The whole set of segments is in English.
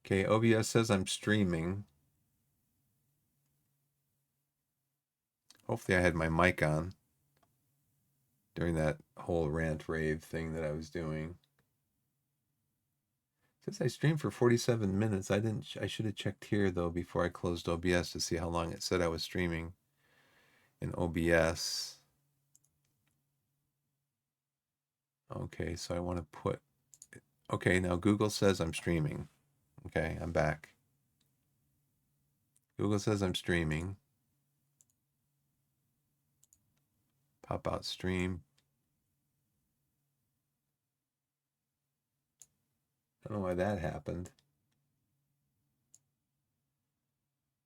Okay, OBS says I'm streaming. Hopefully I had my mic on during that whole rant rave thing that I was doing. It says I streamed for 47 minutes. I should have checked here though before I closed OBS to see how long it said I was streaming in OBS. Okay, so I want to put, okay, now Google says I'm streaming. Okay, I'm back. Google says I'm streaming. Pop out stream. I don't know why that happened.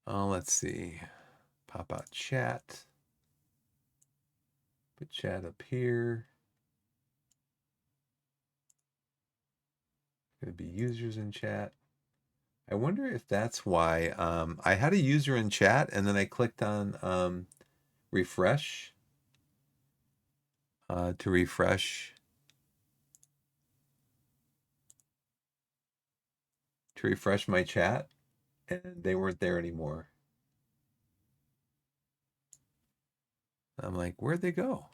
Oh, let's see. Pop out chat. Put chat up here. Going to be users in chat. I wonder if that's why I had a user in chat and then I clicked on refresh to refresh my chat, and they weren't there anymore. I'm like, where'd they go?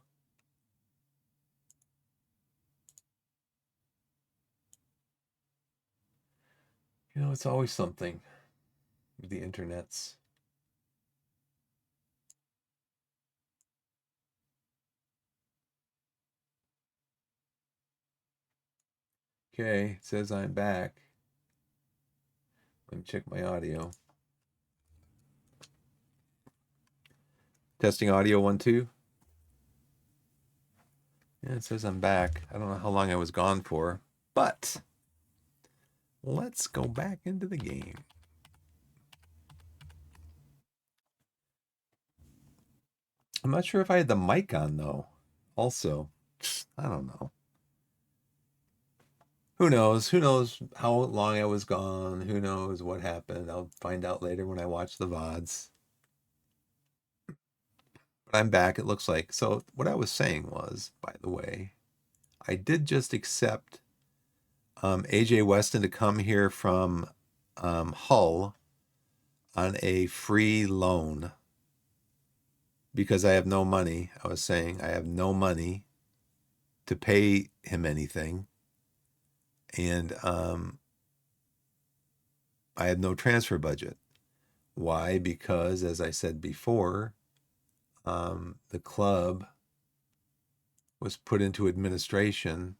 You know, it's always something with the internets. Okay, it says I'm back. Let me check my audio. Testing audio 1, 2. Yeah, it says I'm back. I don't know how long I was gone for, but let's go back into the game. I'm not sure if I had the mic on though. Also, I don't know. Who knows? Who knows how long I was gone? Who knows what happened? I'll find out later when I watch the VODs. But I'm back, it looks like. So what I was saying was, by the way, I did just accept AJ Weston to come here from Hull on a free loan because I have no money. I was saying I have no money to pay him anything. And I have no transfer budget. Why? Because, as I said before, the club was put into administration.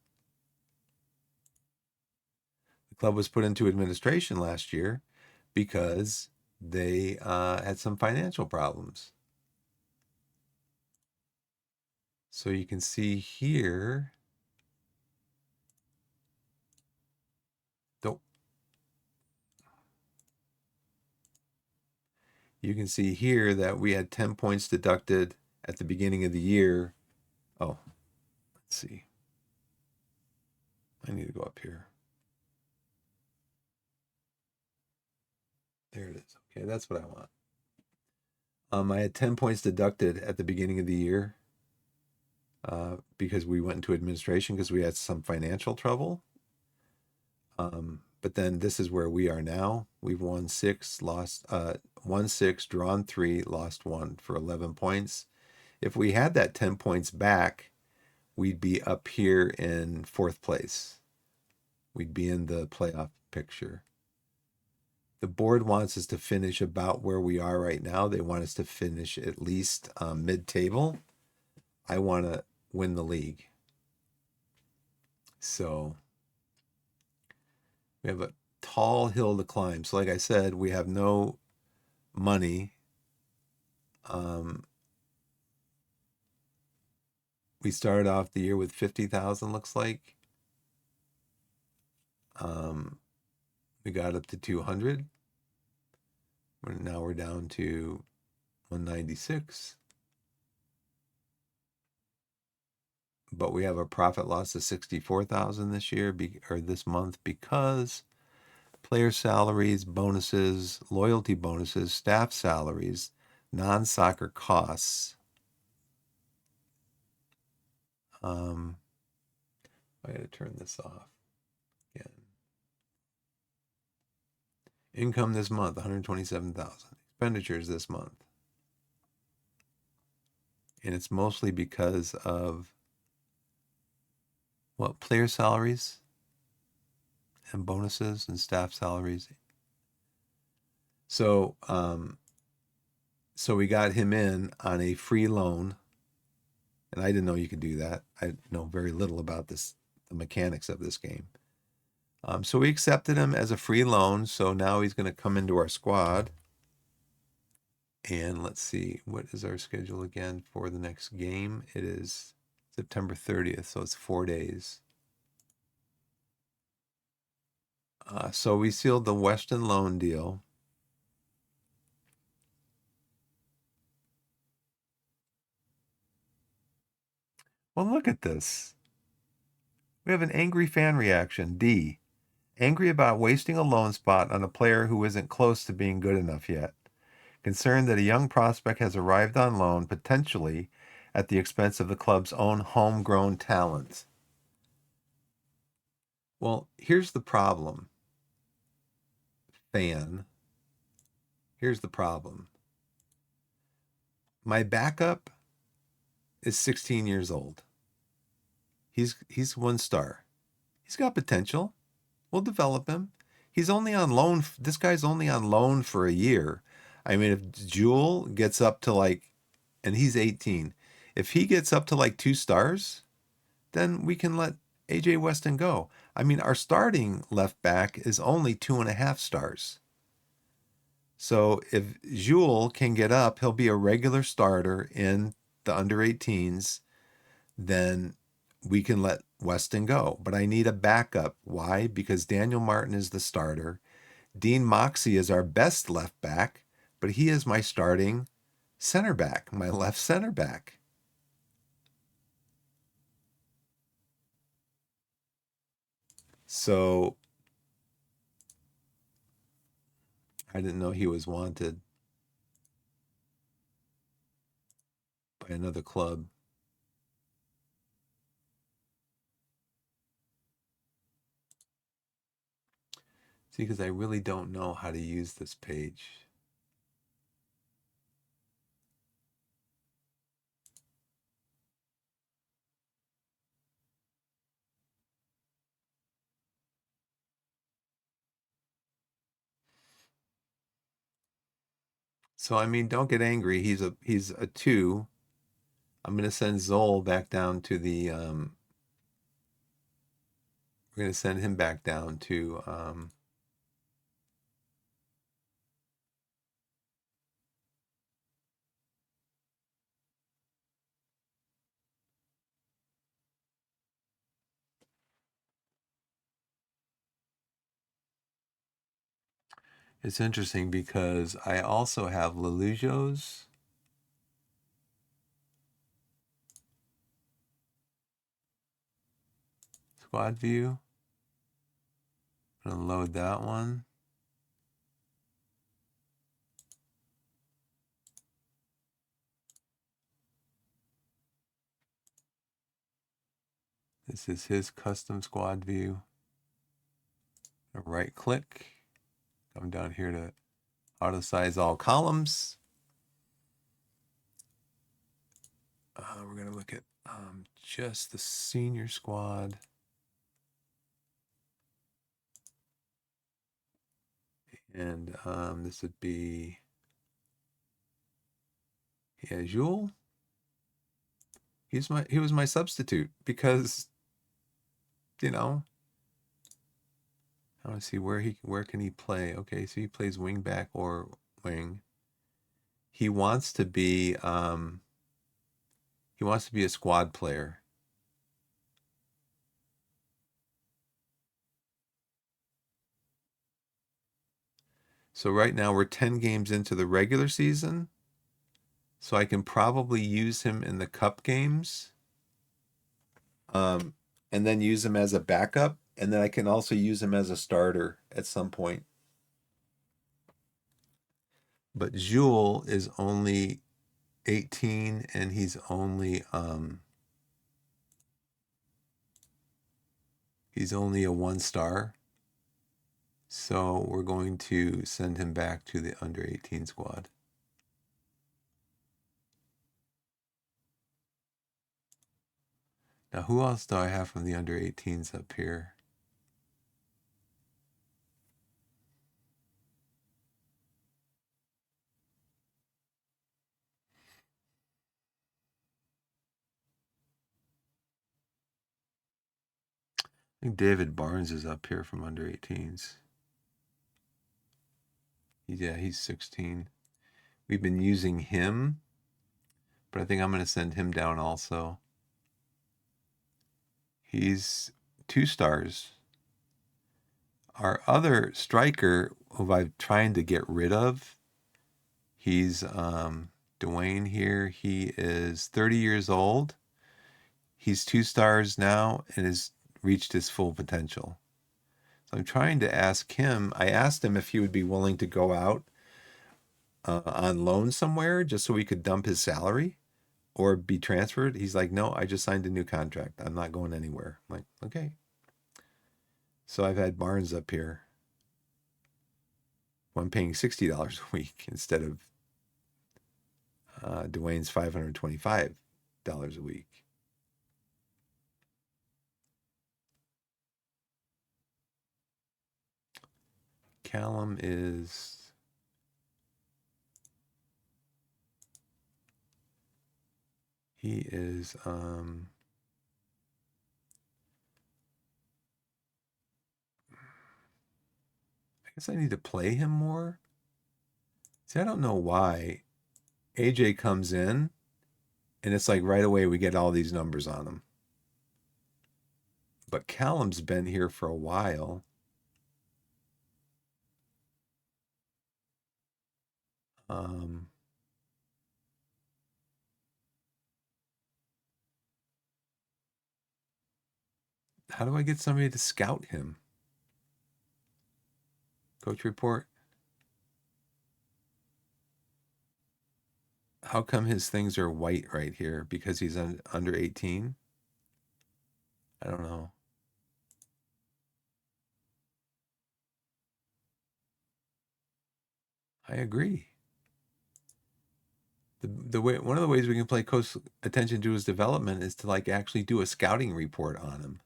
The club was put into administration last year because they had some financial problems. So you can see here, you can see here that we had 10 points deducted at the beginning of the year. Oh, let's see. I need to go up here. There it is. Okay, that's what I want. I had 10 points deducted at the beginning of the year because we went into administration because we had some financial trouble. But then this is where we are now. We've won 6, lost 1, 6, drawn 3, lost 1 for 11 points. If we had that 10 points back, we'd be up here in 4th place. We'd be in the playoff picture. The board wants us to finish about where we are right now. They want us to finish at least mid-table. I want to win the league. So we have a tall hill to climb. So like I said, we have no money. We started off the year with 50,000, looks like. We got up to 200. Now we're down to 196. But we have a profit loss of 64,000 this year or this month because player salaries, bonuses, loyalty bonuses, staff salaries, non-soccer costs. I got to turn this off again. Income this month, 127,000. Expenditures this month. And it's mostly because of what? Player salaries and bonuses and staff salaries. So, so we got him in on a free loan, and I didn't know you could do that. I know very little about this, the mechanics of this game. So we accepted him as a free loan. So now he's going to come into our squad. And let's see, what is our schedule again for the next game? It is September 30th, so it's 4 days. So we sealed the Weston loan deal. Well, look at this. We have an angry fan reaction. D. Angry about wasting a loan spot on a player who isn't close to being good enough yet. Concerned that a young prospect has arrived on loan, potentially at the expense of the club's own homegrown talent. Well, here's the problem, fan. Here's the problem. My backup is 16 years old. He's 1 star. He's got potential. We'll develop him. He's only on loan. This guy's only on loan for a year. I mean, if Jewel gets up to like, and he's 18, if he gets up to like 2 stars, then we can let AJ Weston go. I mean, our starting left back is only 2.5 stars. So if Jewel can get up, he'll be a regular starter in the under 18s. Then we can let Weston go. But I need a backup. Why? Because Daniel Martin is the starter. Dean Moxie is our best left back, but he is my starting center back, my left center back. So I didn't know he was wanted by another club. See, because I really don't know how to use this page. So I mean, don't get angry. He's a 2. I'm gonna send Zoll back down to the we're gonna send him back down to it's interesting because I also have Lelujo's squad view. I'm gonna load that one. This is his custom squad view. Right click, come down here to auto size all columns. We're going to look at just the senior squad. And this would be, yeah, Jules. He was my substitute because, you know, I want to see where can he play. Okay, so he plays wing back or wing. He wants to be a squad player. So right now we're 10 games into the regular season. So I can probably use him in the cup games. And then use him as a backup. And then I can also use him as a starter at some point. But Jules is only 18 and he's only a 1 star. So we're going to send him back to the under 18 squad. Now, who else do I have from the under 18s up here? I think David Barnes is up here from under 18s. Yeah, he's 16. We've been using him, but I think I'm going to send him down also. He's 2 stars. Our other striker, who I'm trying to get rid of, he's Dwayne here. He is 30 years old. He's 2 stars now and has reached his full potential. So I'm trying to ask him. I asked him if he would be willing to go out on loan somewhere just so we could dump his salary or be transferred. He's like, no, I just signed a new contract. I'm not going anywhere. I'm like, okay. So I've had Barnes up here. I'm paying $60 a week instead of Dwayne's $525 a week. Callum is I guess I need to play him more. See, I don't know why AJ comes in and it's like right away we get all these numbers on him. But Callum's been here for a while. How do I get somebody to scout him? Coach report. How come his things are white right here? Because he's under 18? I don't know. I agree. The way, one of the ways we can play close attention to his development is to like actually do a scouting report on him.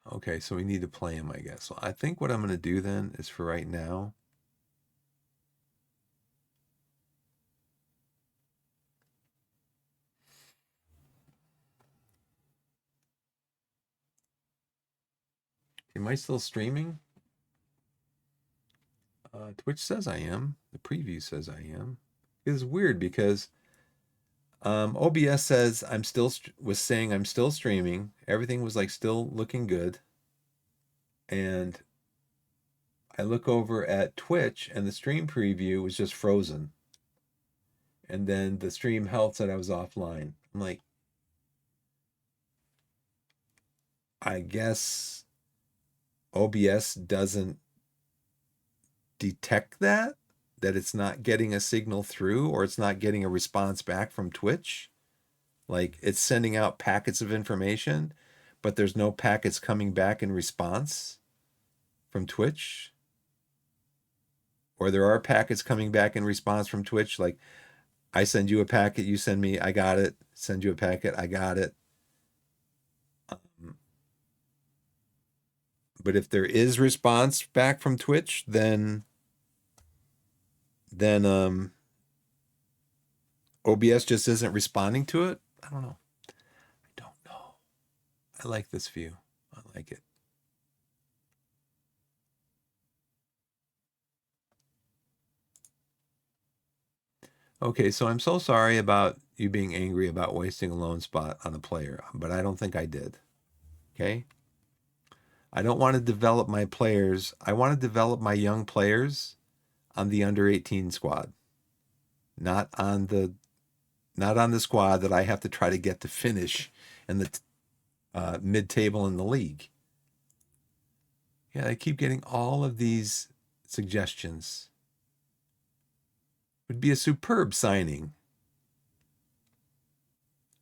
Okay, so we need to play him, I guess. So I think what I'm going to do then is for right now, am I still streaming? Twitch says I am. The preview says I am. It's weird because OBS says I'm still was saying I'm still streaming. Everything was like still looking good. And I look over at Twitch and the stream preview was just frozen. And then the stream health said I was offline. I'm like, I guess OBS doesn't detect that it's not getting a signal through or it's not getting a response back from Twitch. Like it's sending out packets of information, but there's no packets coming back in response from Twitch. Or there are packets coming back in response from Twitch. Like I send you a packet, you send me, I got it. Send you a packet, I got it. But if there is response back from Twitch, then OBS just isn't responding to it. I don't know. I don't know. I like this view. I like it. Okay, so I'm so sorry about you being angry about wasting a loan spot on a player, but I don't think I did. Okay? I don't want to develop my players. I want to develop my young players on the under 18 squad, not on the squad that I have to try to get to finish in the mid-table in the league. Yeah, I keep getting all of these suggestions. Would be a superb signing.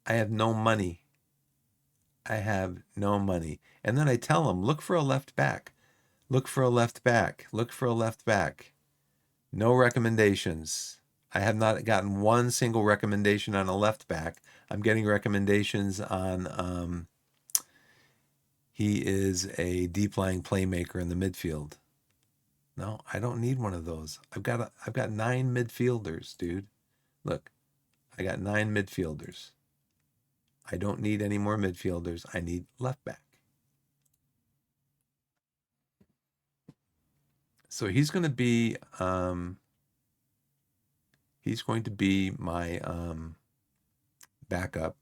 I have no money. I have no money. And then I tell him, look for a left back. Look for a left back. Look for a left back. No recommendations. I have not gotten one single recommendation on a left back. I'm getting recommendations on he is a deep lying playmaker in the midfield. No, I don't need one of those. I've got 9 midfielders, dude. Look, I got 9 midfielders. I don't need any more midfielders. I need left back. So he's going to be my backup,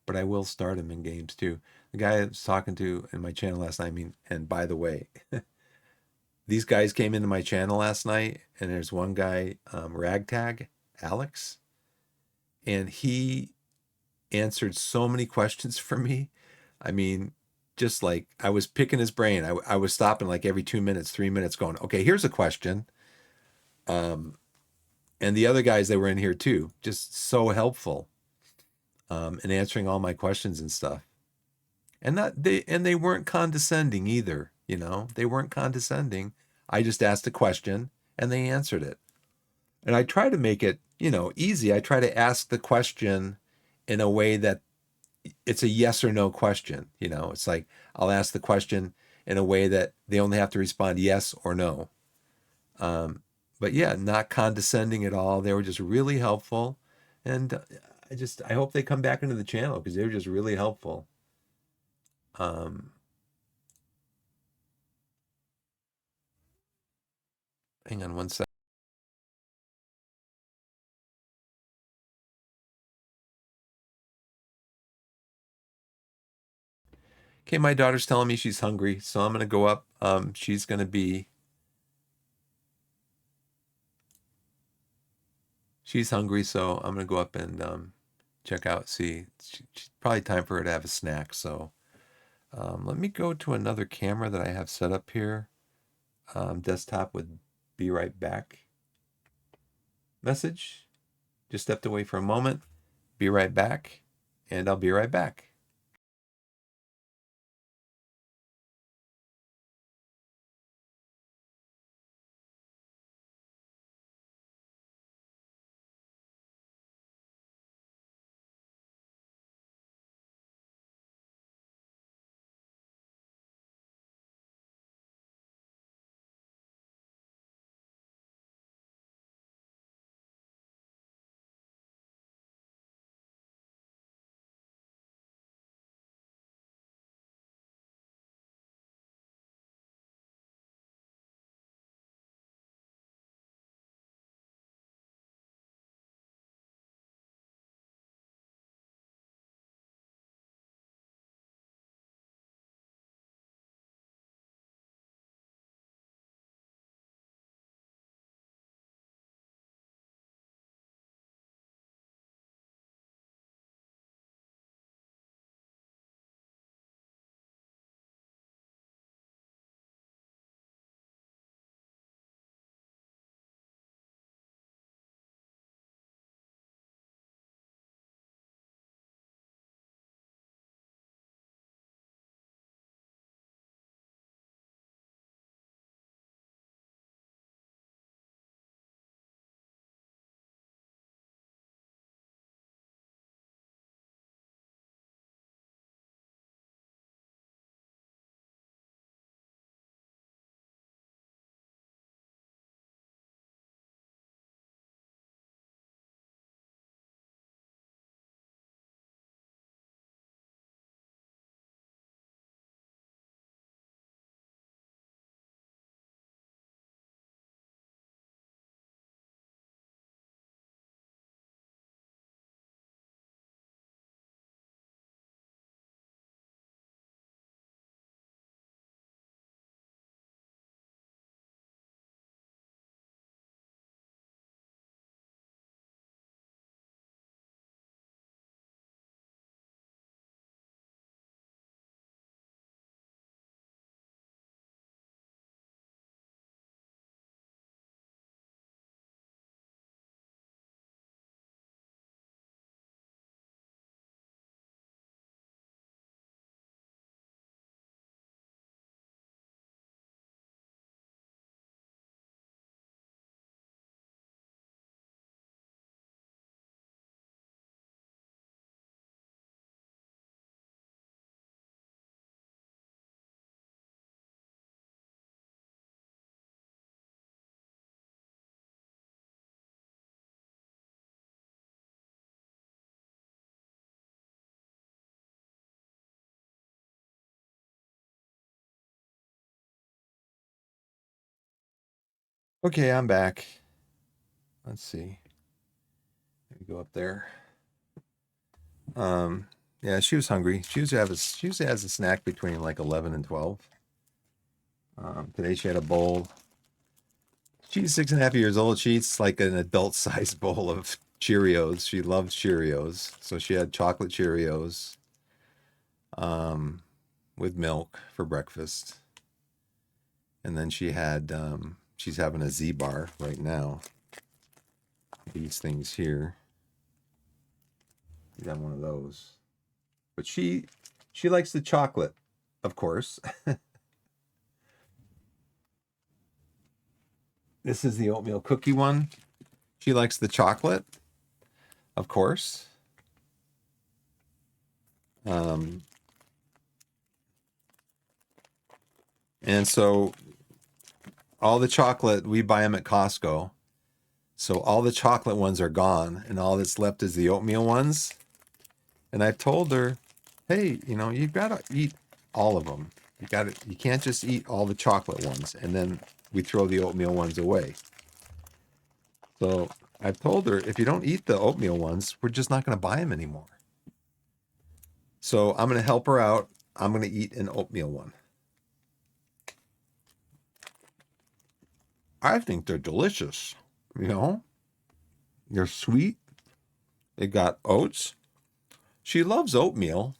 but I will start him in games too. The guy I was talking to in my channel last night, I mean, and by the way, these guys came into my channel last night, and there's one guy, Ragtag, Alex, and he answered so many questions for me. I mean, just like I was picking his brain. I was stopping like every 2 minutes, 3 minutes, going, okay, here's a question. And the other guys that were in here too, just so helpful in answering all my questions and stuff. And they weren't condescending either, you know. They weren't condescending. I just asked a question and they answered it. And I try to make it, you know, easy. I try to ask the question in a way that it's a yes or no question, you know. It's like I'll ask the question in a way that they only have to respond yes or no. But yeah, not condescending at all. They were just really helpful. And I hope they come back into the channel because they were just really helpful. Hang on one second. Okay, my daughter's telling me she's hungry, so I'm gonna go up. She's hungry, so I'm gonna go up and check out. See, she's probably time for her to have a snack. So let me go to another camera that I have set up here. Desktop with be right back message. Just stepped away for a moment. Be right back, and I'll be right back. Okay, I'm back. Let's see. Let me go up there. Um, yeah, she was hungry. She usually has a snack between like 11 and 12. Today she had a bowl. She's 6.5 years old. She eats like an adult-sized bowl of Cheerios. She loves Cheerios, so she had chocolate Cheerios um, with milk for breakfast, and then she's having a Z bar right now. These things here. She's on one of those, but she likes the chocolate, of course. This is the oatmeal cookie one. She likes the chocolate, of course. Um, and so all the chocolate, we buy them at Costco. So all the chocolate ones are gone, and all that's left is the oatmeal ones. And I've told her, hey, you've got to eat all of them. You can't just eat all the chocolate ones, and then we throw the oatmeal ones away. So I've told her, if you don't eat the oatmeal ones, we're just not going to buy them anymore. So I'm going to help her out. I'm going to eat an oatmeal one. I think they're delicious. They're sweet. They got oats. She loves oatmeal.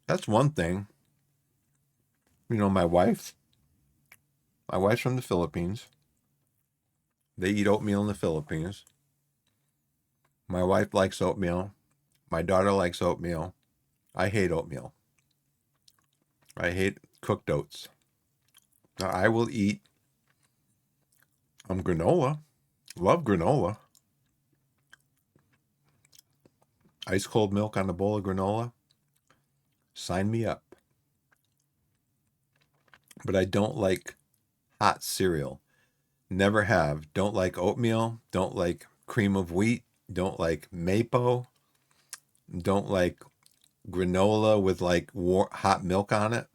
That's one thing. My wife's from the Philippines. They eat oatmeal in the Philippines. My wife likes oatmeal. My daughter likes oatmeal. I hate oatmeal. I hate cooked oats. Now, I will eat granola. Love granola. Ice cold milk on a bowl of granola. Sign me up. But I don't like hot cereal. Never have. Don't like oatmeal. Don't like cream of wheat. Don't like mapo. Don't like granola with like hot milk on it.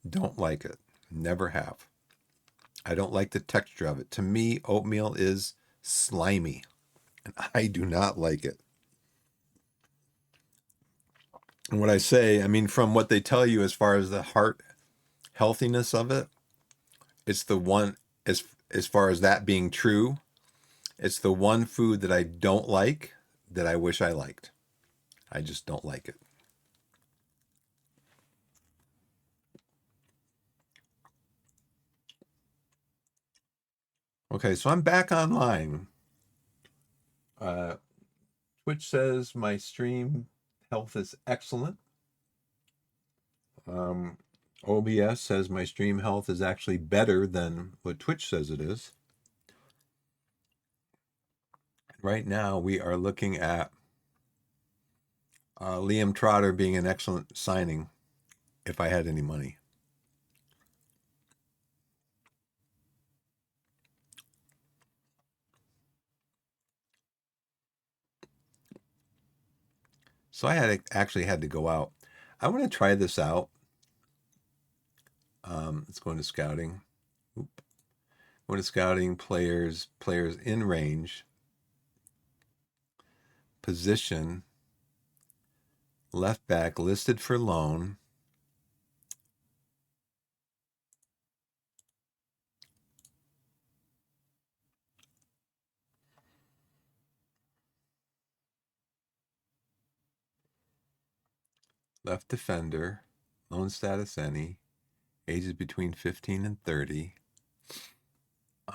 Don't like it. Never have. I don't like the texture of it. To me, oatmeal is slimy, and I do not like it. And what I say, from what they tell you as far as the heart healthiness of it, it's the one, as far as that being true, it's the one food that I don't like that I wish I liked. I just don't like it. Okay, so I'm back online. Uh, Twitch says my stream health is excellent. Um, OBS says my stream health is actually better than what Twitch says it is. Right now, we are looking at Liam Trotter being an excellent signing if I had any money. So actually had to go out. I want to try this out. Let's go into scouting. Go into scouting players in range, position, left back listed for loan. Left defender, loan status any, ages between 15 and 30.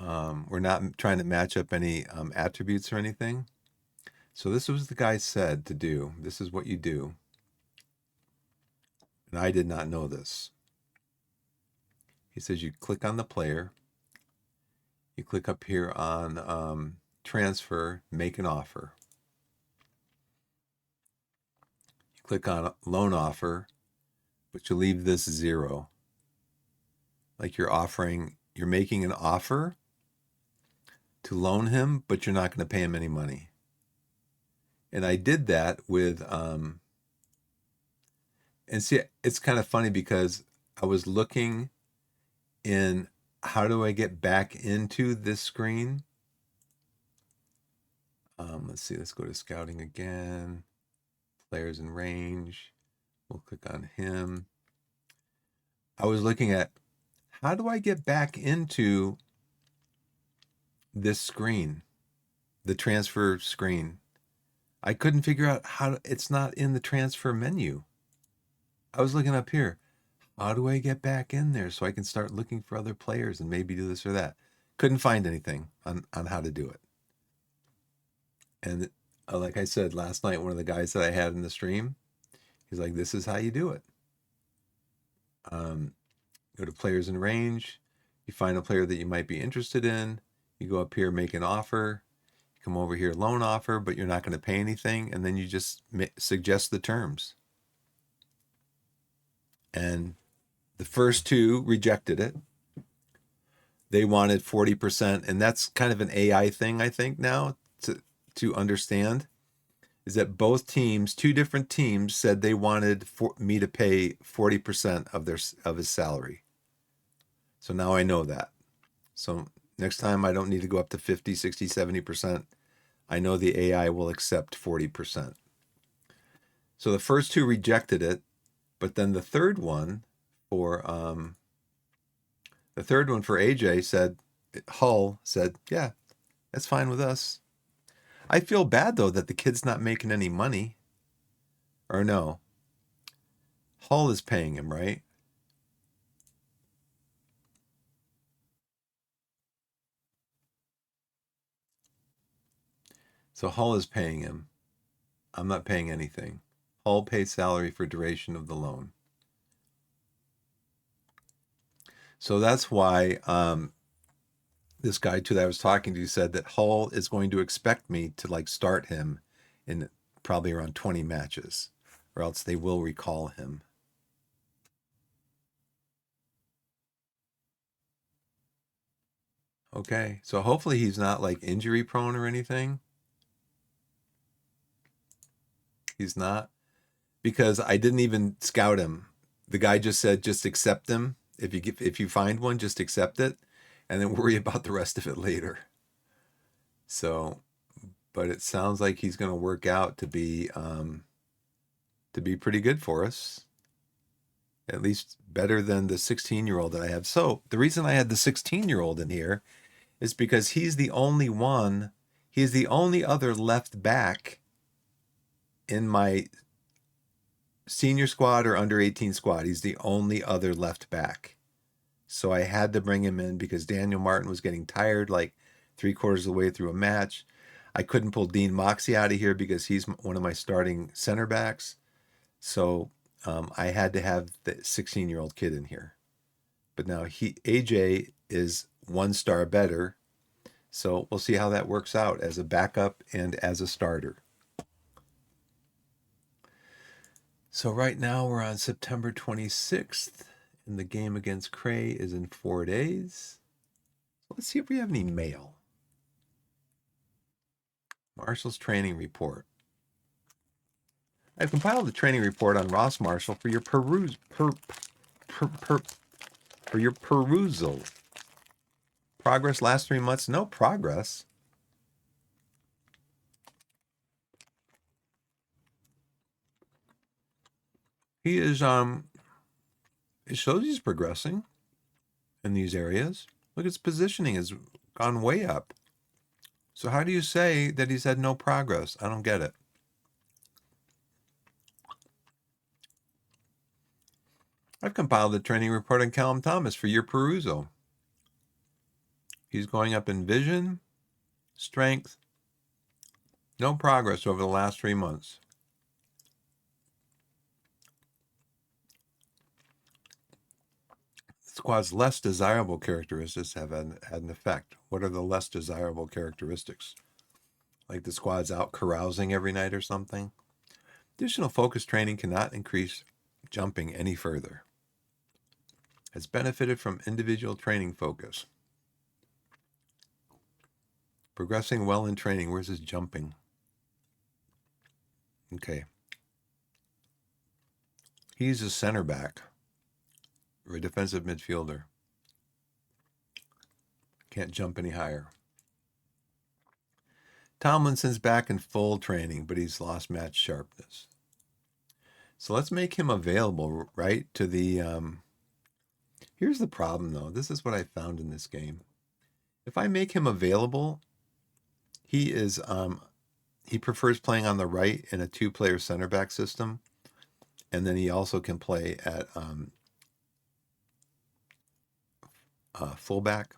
We're not trying to match up any attributes or anything. So this was the guy said to do. This is what you do. And I did not know this. He says you click on the player. You click up here on transfer, make an offer. You click on loan offer, but you leave this 0. Like you're making an offer to loan him, but you're not going to pay him any money. And I did that with, and see, it's kind of funny because I was looking in how do I get back into this screen? Let's see. Let's go to scouting again. Players in range. We'll click on him. I was looking at how do I get back into this screen, the transfer screen. I couldn't figure out how it's not in the transfer menu. I was looking up here. How do I get back in there so I can start looking for other players and maybe do this or that? Couldn't find anything on how to do it. And like I said last night, one of the guys that I had in the stream, he's like, this is how you do it. Go to players in range. You find a player that you might be interested in. You go up here, make an offer. You come over here, loan offer, but you're not going to pay anything. And then you just suggest the terms. And the first two rejected it. They wanted 40%. And that's kind of an AI thing, I think, now to understand, is that both teams, two different teams, said they wanted me to pay 40% of his salary. So now I know that. So next time I don't need to go up to 50, 60, 70%. I know the AI will accept 40%. So the first two rejected it, but then the third one for AJ said, Hull said, yeah, that's fine with us. I feel bad though that the kid's not making any money. Or no. Hull is paying him, right? So Hull is paying him. I'm not paying anything. Hull pays salary for duration of the loan. So that's why this guy too that I was talking to said that Hull is going to expect me to like start him in probably around 20 matches, or else they will recall him. Okay, so hopefully he's not like injury prone or anything. He's not, because I didn't even scout him. The guy just said just accept him. If you find one, just accept it, and then worry about the rest of it later. So, but it sounds like he's going to work out to be pretty good for us. At least better than the 16-year-old that I have. So the reason I had the 16-year-old in here is because he's the only one. He's the only other left back in my senior squad or under 18 squad. He's the only other left back. So I had to bring him in because Daniel Martin was getting tired like 3/4 of the way through a match. I couldn't pull Dean Moxie out of here because he's one of my starting center backs. So I had to have the 16-year-old kid in here. But now AJ is 1 star better. So we'll see how that works out as a backup and as a starter. So right now we're on September 26th, and the game against Cray is in 4 days. So let's see if we have any mail. Marshall's training report. I've compiled the training report on Ross Marshall for your perusal. Progress last 3 months, no progress. He is it shows he's progressing in these areas. Look, his positioning has gone way up. So how do you say that he's had no progress? I don't get it. I've compiled the training report on Callum Thomas for your perusal. He's going up in vision, strength, no progress over the last 3 months. The squad's less desirable characteristics have had an effect. What are the less desirable characteristics? Like the squad's out carousing every night or something? Additional focus training cannot increase jumping any further. Has benefited from individual training focus. Progressing well in training. Where's his jumping? Okay. He's a center back or a defensive midfielder. Can't jump any higher. Tomlinson's back in full training, but he's lost match sharpness. So let's make him available, right, to the... Here's the problem, though. This is what I found in this game. If I make him available, he is... he prefers playing on the right in a two-player center back system. And then he also can play at fullback.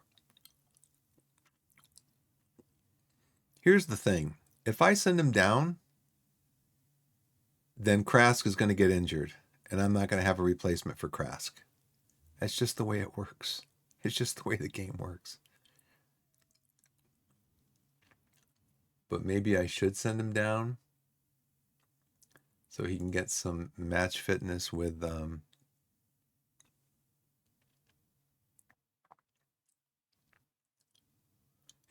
Here's the thing. If I send him down, then Krask is going to get injured. And I'm not going to have a replacement for Krask. That's just the way it works. It's just the way the game works. But maybe I should send him down so he can get some match fitness with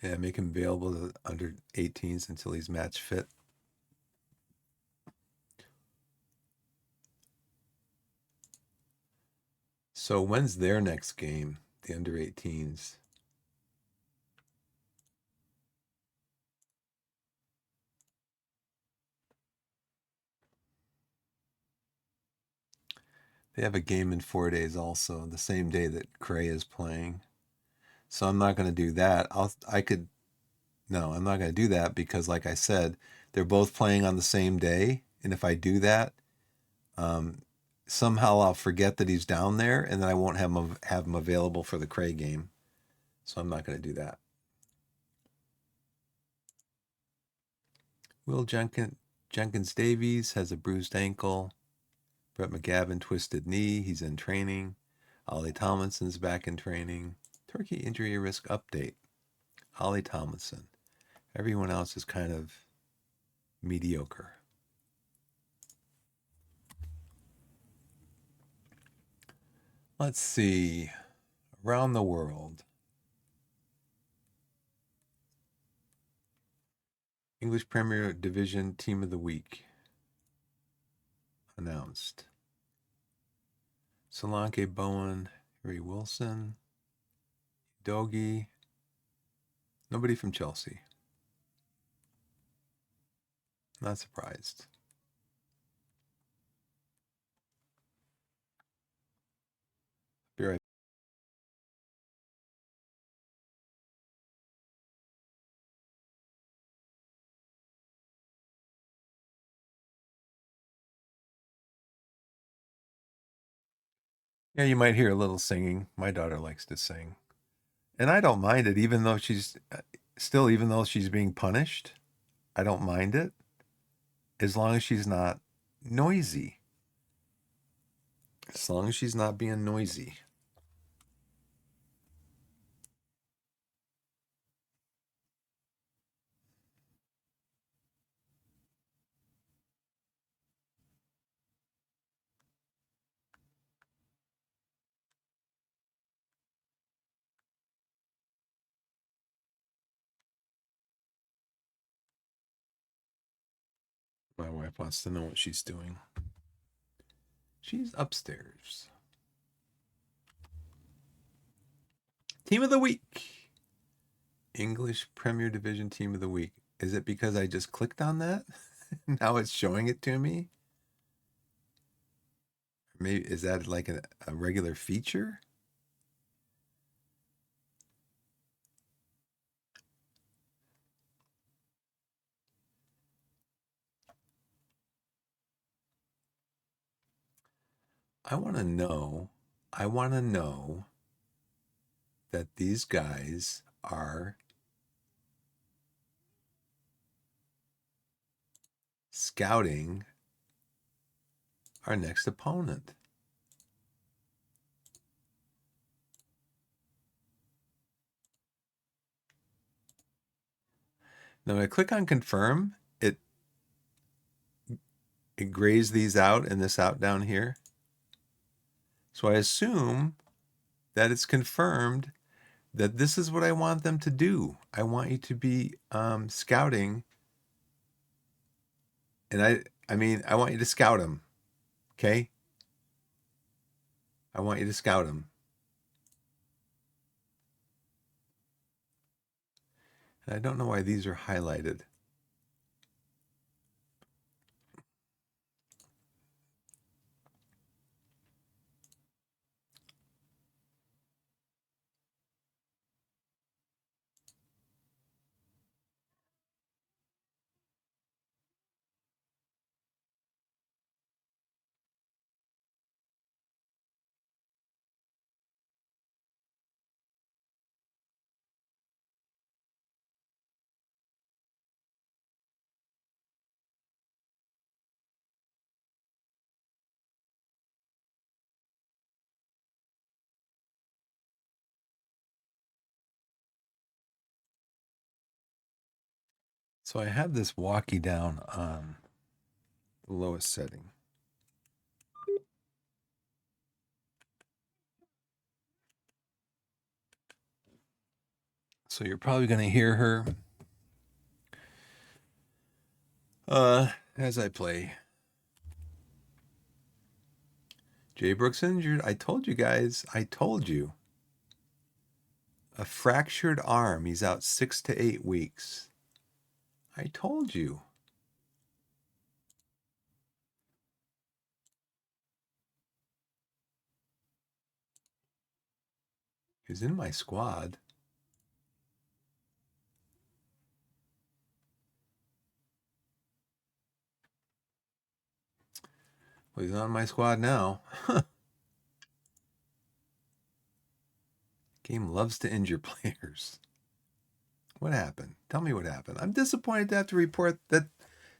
yeah, make him available to under 18s until he's match fit. So when's their next game? The under 18s. They have a game in 4 days also, the same day that Cray is playing. So I'm not going to do that. No, I'm not going to do that because, like I said, they're both playing on the same day. And if I do that, somehow I'll forget that he's down there, and then I won't have him available for the Cray game. So I'm not going to do that. Will Jenkins Davies has a bruised ankle. Brett McGavin twisted knee. He's in training. Ollie Tomlinson's back in training. Torquay injury risk update. Ollie Tomlinson. Everyone else is kind of mediocre. Let's see. Around the world. English Premier Division Team of the Week announced. Solanke Bowen, Harry Wilson, Dogi. Nobody from Chelsea. Not surprised. Be right. Yeah, you might hear a little singing. My daughter likes to sing. And I don't mind it, even though she's being punished. I don't mind it as long as she's not noisy. As long as she's not being noisy. My wife wants to know what she's doing. She's upstairs. Team of the Week. English Premier Division Team of the Week. Is it because I just clicked on that? Now it's showing it to me? Maybe is that like a regular feature? I want to know that these guys are scouting our next opponent. Now, when I click on confirm, it grays these out and this out down here. So I assume that it's confirmed that this is what I want them to do. I want you to be scouting. And I want you to scout them. Okay? I want you to scout them. I don't know why these are highlighted. So I have this walkie down on the lowest setting. So you're probably going to hear her as I play. Jay Brooks injured. I told you guys. I told you. A fractured arm. He's out 6 to 8 weeks. I told you. He's in my squad. Well, he's on my squad now. Game loves to injure players. What happened? Tell me what happened. I'm disappointed to have to report that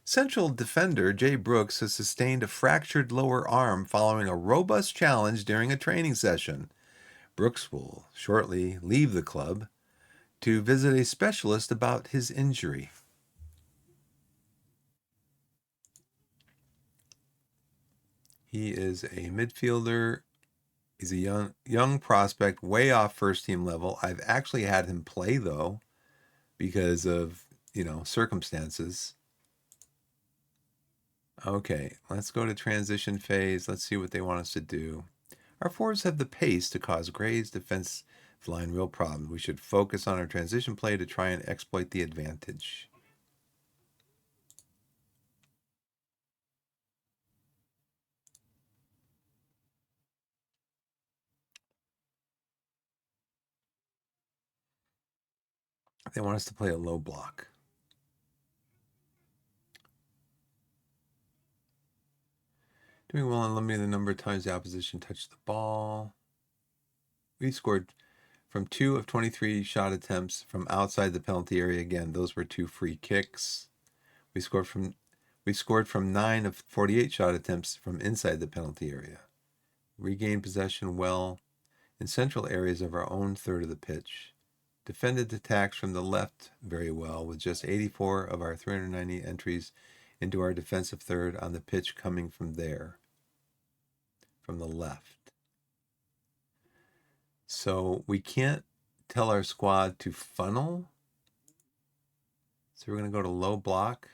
Central defender Jay Brooks has sustained a fractured lower arm following a robust challenge during a training session. Brooks will shortly leave the club to visit a specialist about his injury. He is a midfielder. He's a young prospect, way off first team level. I've actually had him play though, because of circumstances. Okay, let's go to transition phase. Let's see what they want us to do. Our forwards have the pace to cause Gray's defense line real problems. We should focus on our transition play to try and exploit the advantage. They want us to play a low block. Doing well on limiting the number of times the opposition touched the ball. We scored from 2 of 23 shot attempts from outside the penalty area. Again, those were 2 free kicks. We scored from 9 of 48 shot attempts from inside the penalty area. Regained possession well in central areas of our own third of the pitch. Defended attacks from the left very well, with just 84 of our 390 entries into our defensive third on the pitch coming from there, from the left. So we can't tell our squad to funnel. So we're going to go to low block.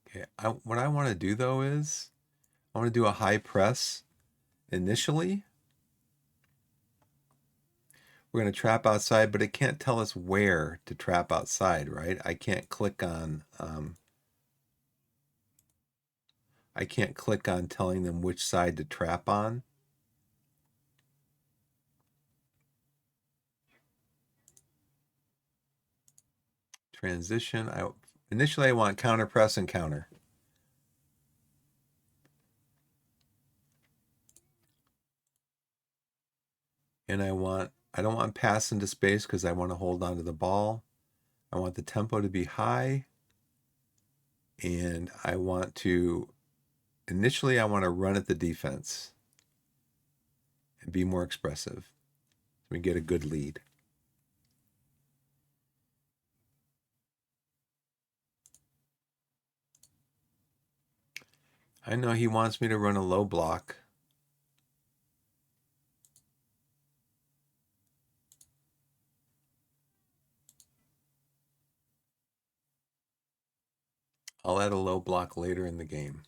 Okay, what I want to do though is I want to do a high press initially. We're going to trap outside, but it can't tell us where to trap outside, right? I can't click on telling them which side to trap on. Transition. Initially I want counter press and counter. And I don't want pass into space because I want to hold on to the ball. I want the tempo to be high. And initially I want to run at the defense and be more expressive. So we get a good lead. I know he wants me to run a low block. I'll add a low block later in the game.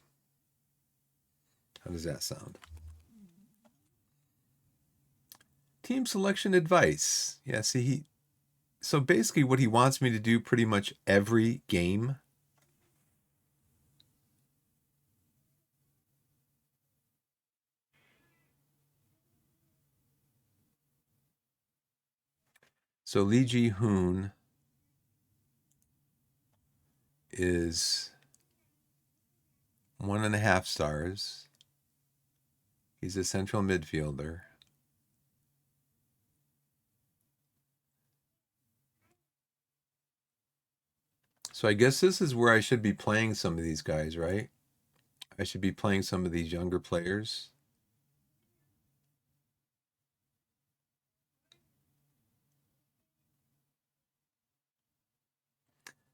How does that sound? Team selection advice. Yeah, see, so basically what he wants me to do pretty much every game. So Lee Ji-hoon is 1.5 stars. He's a central midfielder. So I guess this is where I should be playing some of these guys, right? I should be playing some of these younger players.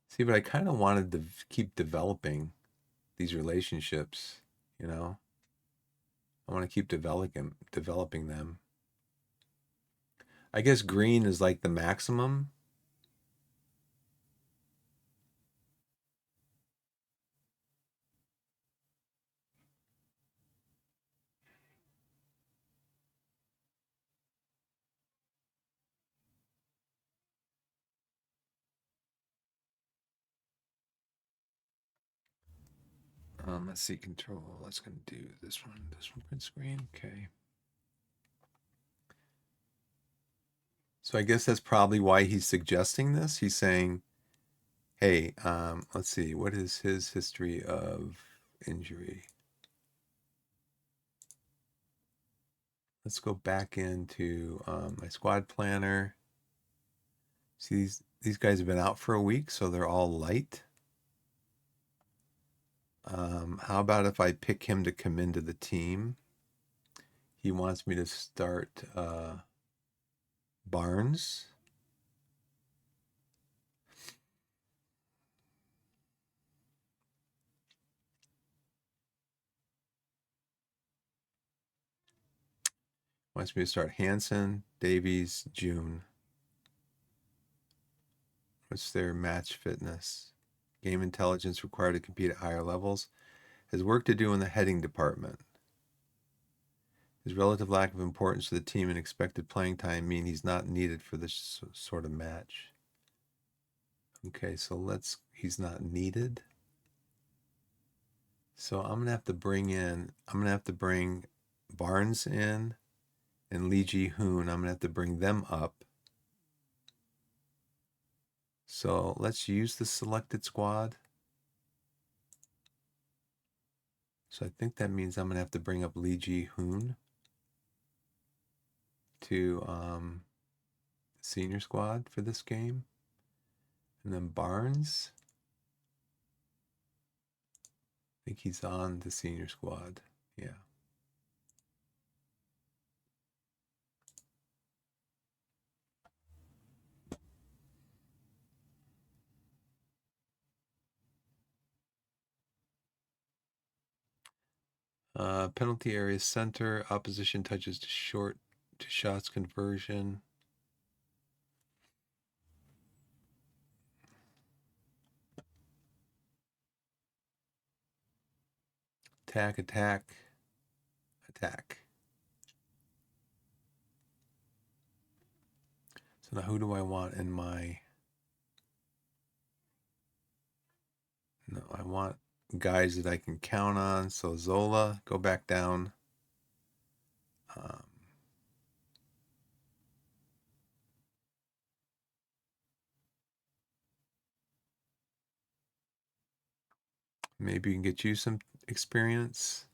See, but I kind of wanted to keep developing these relationships, you know? I want to keep developing them. I guess green is like the maximum. Let's see, control. Let's gonna do this one. This one print screen. Okay. So I guess that's probably why he's suggesting this. He's saying, "Hey, let's see, what is his history of injury?" Let's go back into my squad planner. See, these guys have been out for a week, so they're all light. How about if I pick him to come into the team? He wants me to start Barnes. Wants me to start Hansen, Davies, June. What's their match fitness? Game intelligence required to compete at higher levels. Has work to do in the heading department. His relative lack of importance to the team and expected playing time mean he's not needed for this sort of match. Okay, so he's not needed. So I'm gonna have to bring Barnes in and Lee Ji-hoon. I'm gonna have to bring them up. So let's use the selected squad. So I think that means I'm gonna have to bring up Lee Ji-hoon to senior squad for this game. And then Barnes, I think he's on the senior squad. Yeah. Penalty area center, opposition touches to shots conversion. Attack, attack, attack. So now who do I want in my... No, I want guys that I can count on. So Zola, go back down. Maybe we can get you some experience.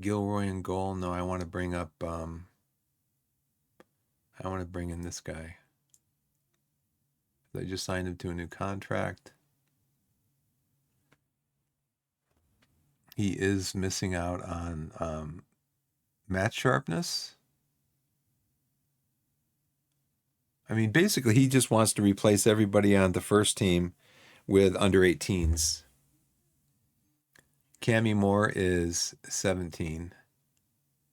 Gilroy in goal. No, I want to bring up... I want to bring in this guy. They just signed him to a new contract. He is missing out on match sharpness. I mean, basically, he just wants to replace everybody on the first team with under 18s. Cammy Moore is 17.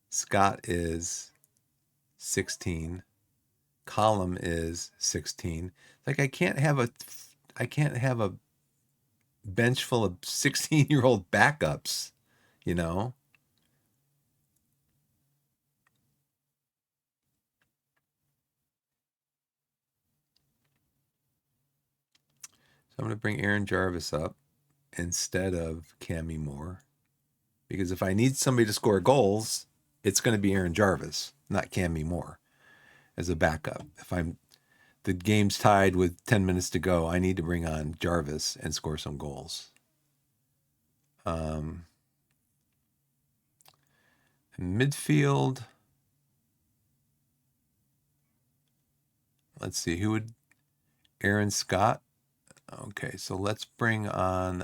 Scott is 16. Column is 16. Like I can't have a bench full of 16-year-old backups, you know? So I'm going to bring Aaron Jarvis up instead of Cammy Moore. Because if I need somebody to score goals, it's going to be Aaron Jarvis, not Cammy Moore, as a backup. If the game's tied with 10 minutes to go, I need to bring on Jarvis and score some goals. Midfield, let's see, who would Aaron Scott? Okay, so let's bring on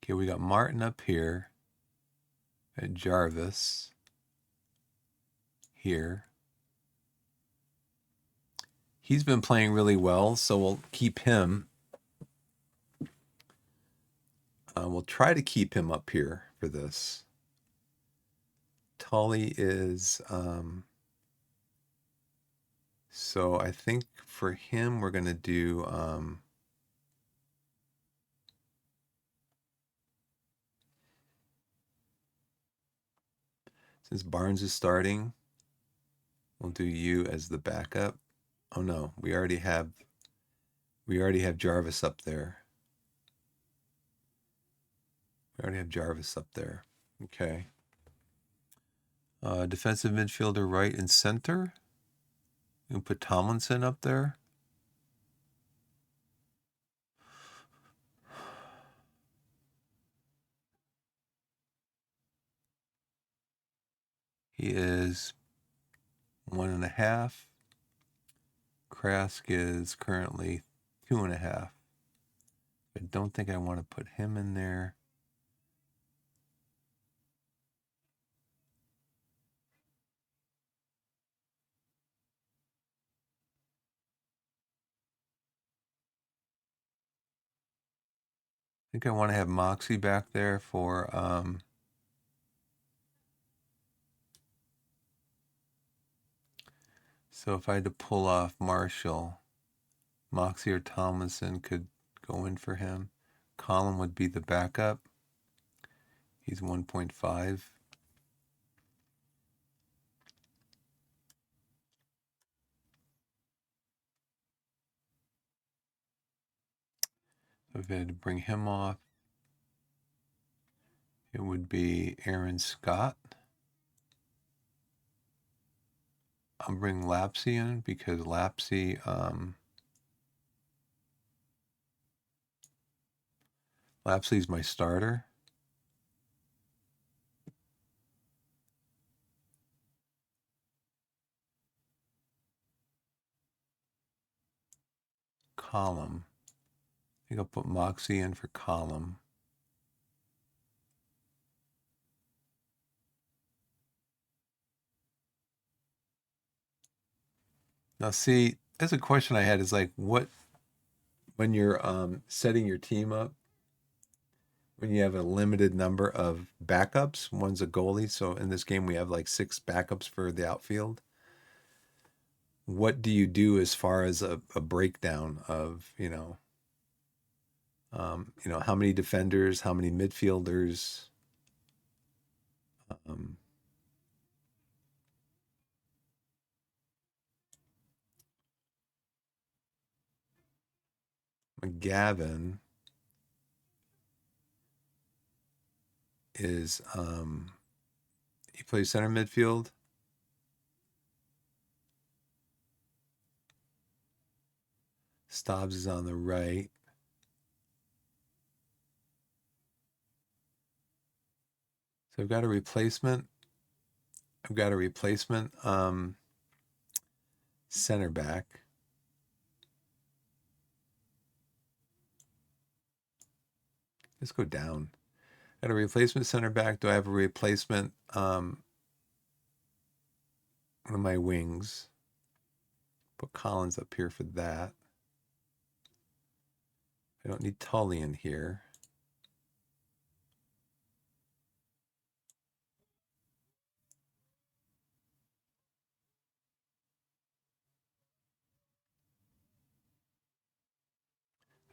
okay, we got Martin up here and Jarvis here. He's been playing really well, so we'll keep him. We'll try to keep him up here for this. Tully is so I think for him we're gonna do since Barnes is starting, we'll do you as the backup. Oh no, we already have Jarvis up there. Okay. Defensive midfielder right and center. You put Tomlinson up there. He is 1.5. Krask is currently 2.5. I don't think I want to put him in there. I think I want to have Moxie back there for so if I had to pull off Marshall, Moxie or Tomlinson could go in for him. Colin would be the backup. He's 1.5. If I had to bring him off, it would be Aaron Scott. I'll bring Lapsy in because Lapsy's my starter. Column. I think I'll put Moxie in for Column. Now, see, that's a question I had is like, what, when you're setting your team up, when you have a limited number of backups, one's a goalie. So in this game, we have like 6 backups for the outfield. What do you do as far as a breakdown of, how many defenders, how many midfielders? McGavin is he plays center midfield. Stobbs is on the right. So I've got a replacement. Center back. Let's go down. Got a replacement center back. Do I have a replacement one of my wings? Put Collins up here for that. I don't need Tully in here.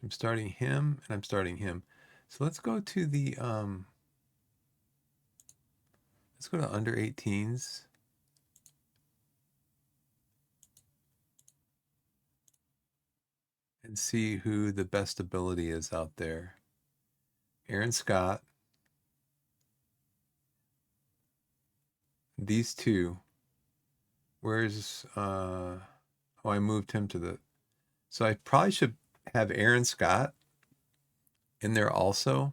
I'm starting him and I'm starting him. So let's go to the let's go to under 18s. And see who the best ability is out there. Aaron Scott. These two. Where's oh, I moved him to the, so I probably should have Aaron Scott in there also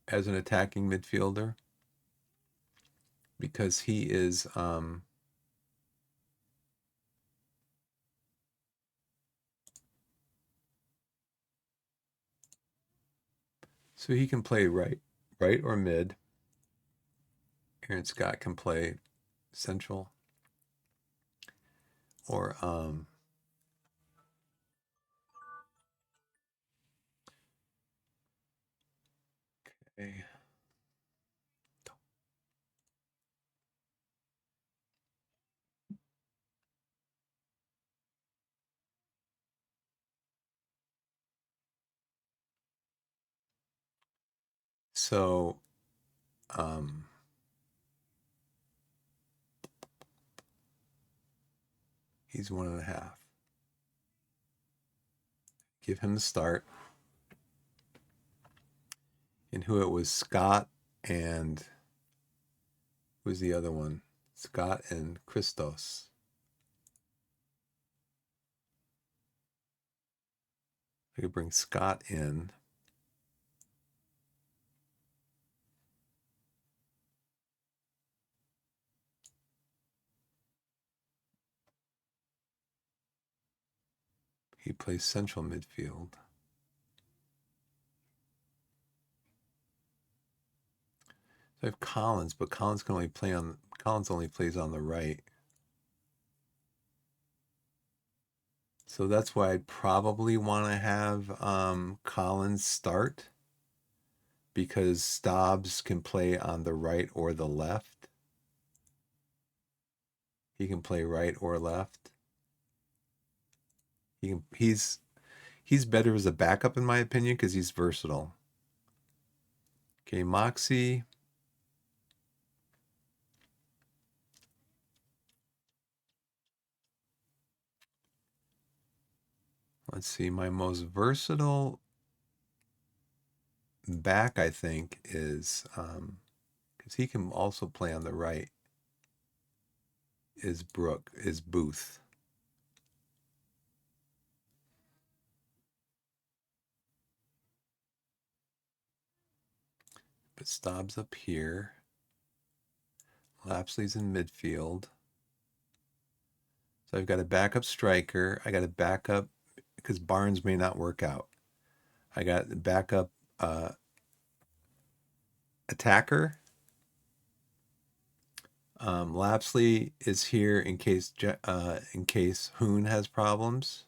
as an attacking midfielder because he is so he can play right or mid. Aaron Scott can play central or okay. So um he's 1.5. Give him the start. And who it was, Scott and who's the other one? Scott and Christos. I could bring Scott in. He plays central midfield. So I have Collins, but Collins can only play on Collins only plays on the right. So that's why I'd probably want to have Collins start because Stobbs can play on the right or the left. He can play right or left. He's better as a backup in my opinion because he's versatile. Okay, Moxie. Let's see, my most versatile back I think is because he can also play on the right is Booth. But Stobbs up here. Lapsley's in midfield. So I've got a backup striker. I got a backup because Barnes may not work out. I got a backup attacker. Lapsley is here in case Hoon has problems.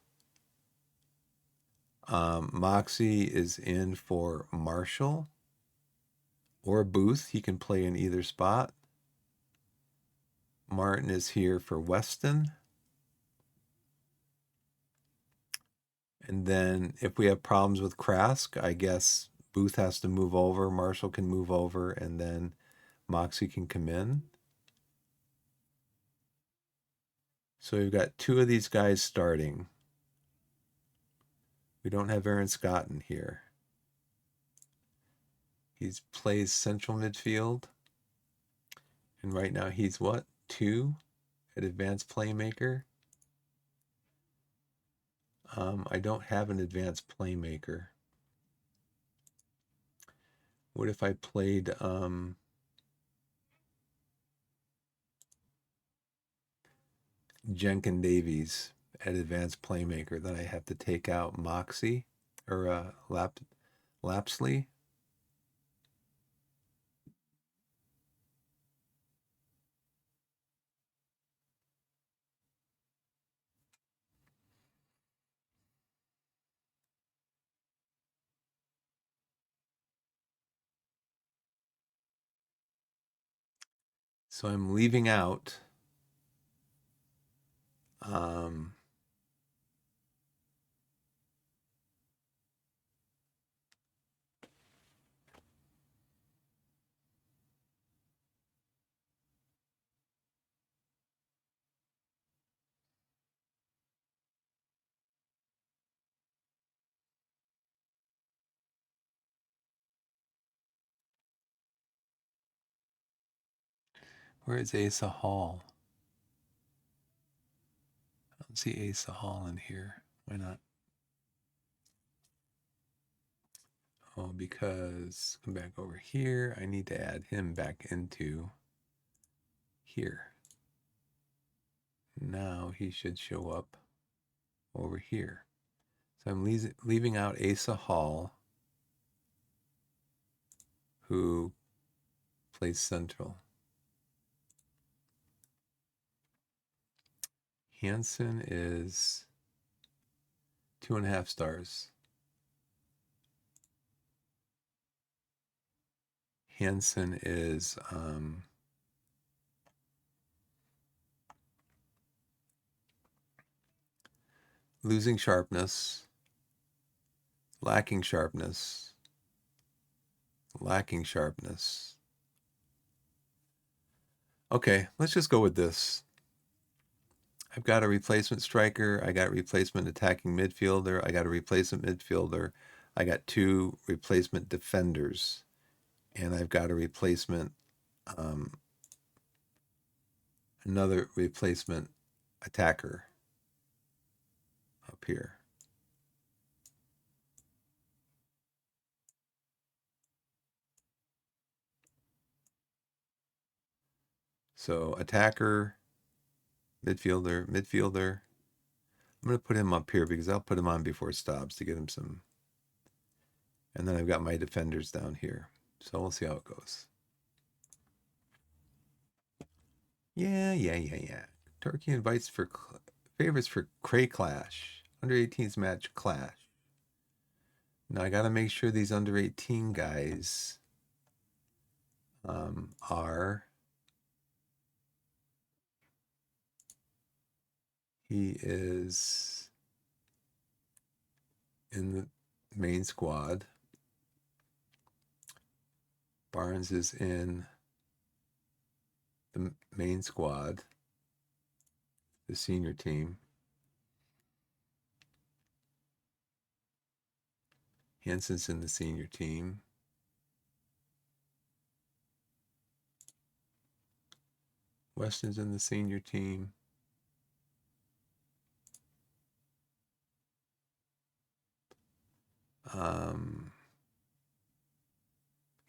Moxie is in for Marshall or Booth. He can play in either spot. Martin is here for Weston. And then if we have problems with Krask, I guess Booth has to move over, Marshall can move over, and then Moxie can come in. So we've got two of these guys starting. We don't have Aaron Scott in here. He plays central midfield. And right now he's what? 2 at advanced playmaker. I don't have an advanced playmaker. What if I played Jenkin Davies at advanced playmaker? Then I have to take out Moxie or Lapsley. So I'm leaving out Where is Asa Hall? I don't see Asa Hall in here. Why not? Oh, because come back over here. I need to add him back into here. Now he should show up over here. So I'm leaving out Asa Hall, who plays central. Hansen is 2.5 stars. Hansen is losing sharpness, lacking sharpness, lacking sharpness. Okay, let's just go with this. I've got a replacement striker. I got a replacement attacking midfielder. I got a replacement midfielder. I got 2 replacement defenders. And I've got a replacement, another replacement attacker up here. So attacker, midfielder, midfielder. I'm going to put him up here because I'll put him on before it stops to get him some. And then I've got my defenders down here. So we'll see how it goes. Yeah. Torquay invites for favorites for Cray Clash. Under 18s match clash. Now I got to make sure these under 18 guys are. He is in the main squad. Barnes is in the main squad, the senior team. Hansen's in the senior team. Weston's in the senior team.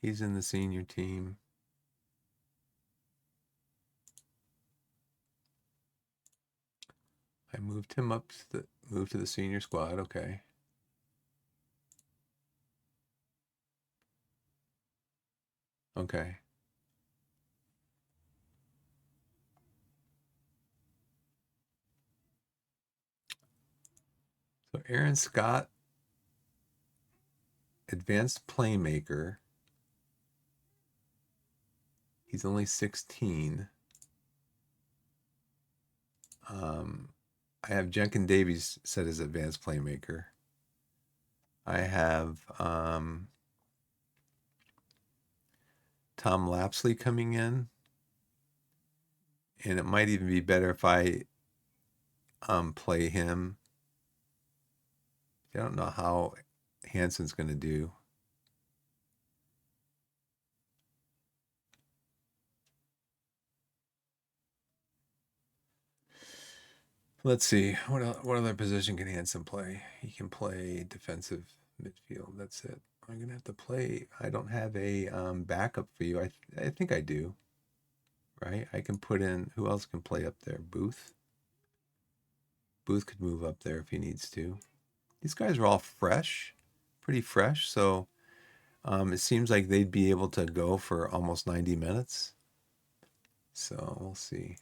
He's in the senior team. I moved him up to the senior squad. Okay. Okay. So Aaron Scott, advanced playmaker. He's only 16. I have Jenkin Davies set as advanced playmaker. I have Tom Lapsley coming in. And it might even be better if I play him. I don't know how Hansen's going to do. Let's see. What other position can Hansen play? He can play defensive midfield. That's it. I'm going to have to play. I don't have a backup for you. I think I do. Right? I can put in. Who else can play up there? Booth. Booth could move up there if he needs to. These guys are all fresh. Pretty fresh. So it seems like they'd be able to go for almost 90 minutes. So we'll see.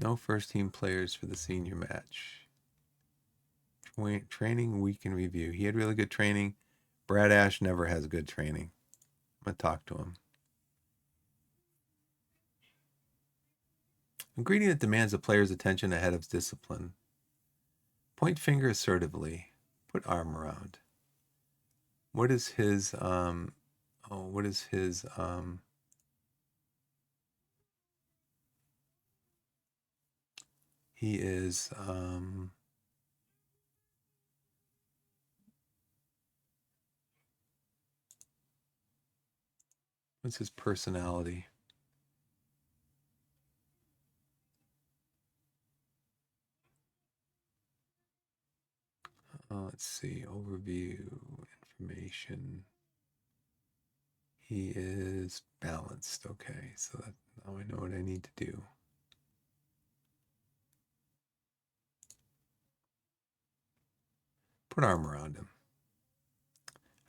No first team players for the senior match. Training week in review. He had really good training. Brad Ash never has good training. I'm going to talk to him. Ingredient that demands a player's attention ahead of discipline. Point finger assertively. Put arm around. What is his he is What's his personality? Let's see. Overview, information. He is balanced. Okay, so that, now I know what I need to do. Put armor on him.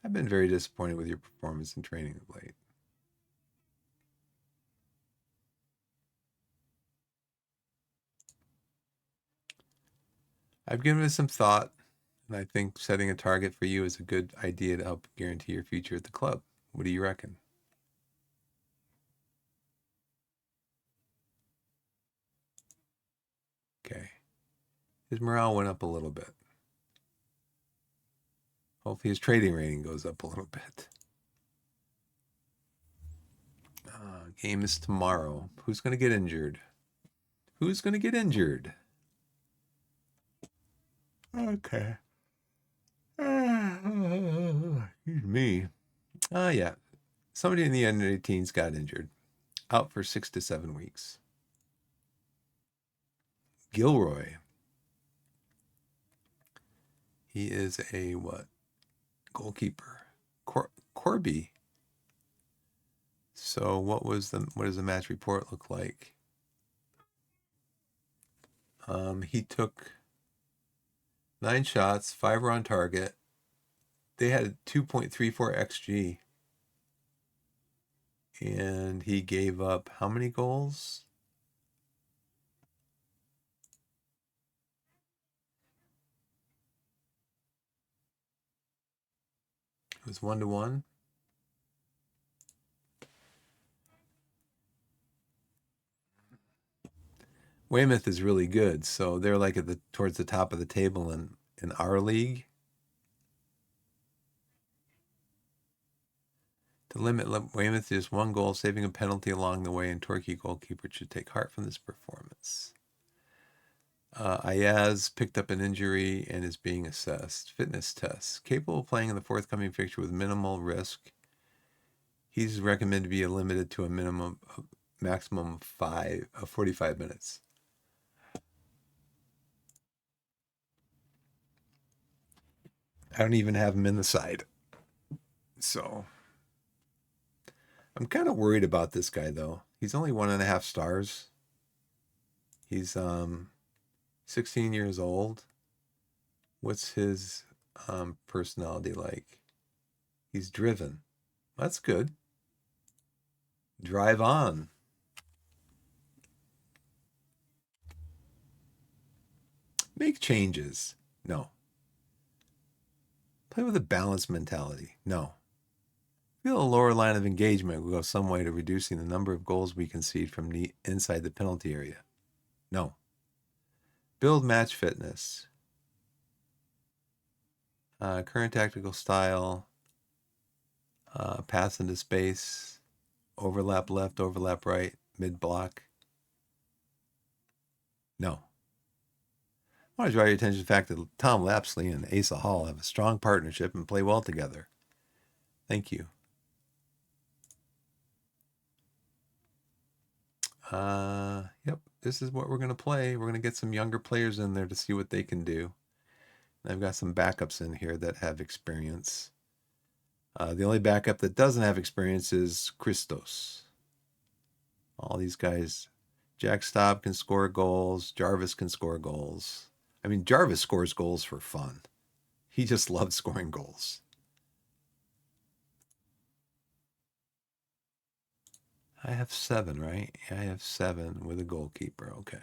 I've been very disappointed with your performance and training of late. I've given it some thought, and I think setting a target for you is a good idea to help guarantee your future at the club. What do you reckon? Okay. His morale went up a little bit. Hopefully his trading rating goes up a little bit. Game is tomorrow. Who's going to get injured? Who's going to get injured? Okay. Excuse me. Yeah. Somebody in the under-18s got injured. Out for 6 to 7 weeks. Gilroy. He is a what? Goalkeeper. Corby. So what does the match report look like? He took 9 shots, 5 were on target. They had 2.34 xG. And he gave up how many goals? It was 1-1. Weymouth is really good, so they're like towards the top of the table in our league. To limit Weymouth to just 1 goal, saving a penalty along the way, and Torquay goalkeeper should take heart from this performance. Ayaz picked up an injury and is being assessed. Fitness tests. Capable of playing in the forthcoming fixture with minimal risk. He's recommended to be limited to a maximum of 45 minutes. I don't even have him in the side. So I'm kind of worried about this guy, though. He's only 1.5 stars. He's 16 years old. What's his personality like? He's driven. That's good. Drive on. Make changes. No. Play with a balanced mentality. No. Feel a lower line of engagement will go some way to reducing the number of goals we concede from inside the penalty area. No. Build match fitness. Current tactical style. Pass into space. Overlap left, overlap right, mid block. No. I want to draw your attention to the fact that Tom Lapsley and Asa Hall have a strong partnership and play well together. Thank you. Yep, this is what we're going to play. We're going to get some younger players in there to see what they can do. And I've got some backups in here that have experience. The only backup that doesn't have experience is Christos. All these guys, Jack Staub can score goals. Jarvis can score goals. I mean, Jarvis scores goals for fun. He just loves scoring goals. I have 7, right? I have 7 with a goalkeeper. Okay.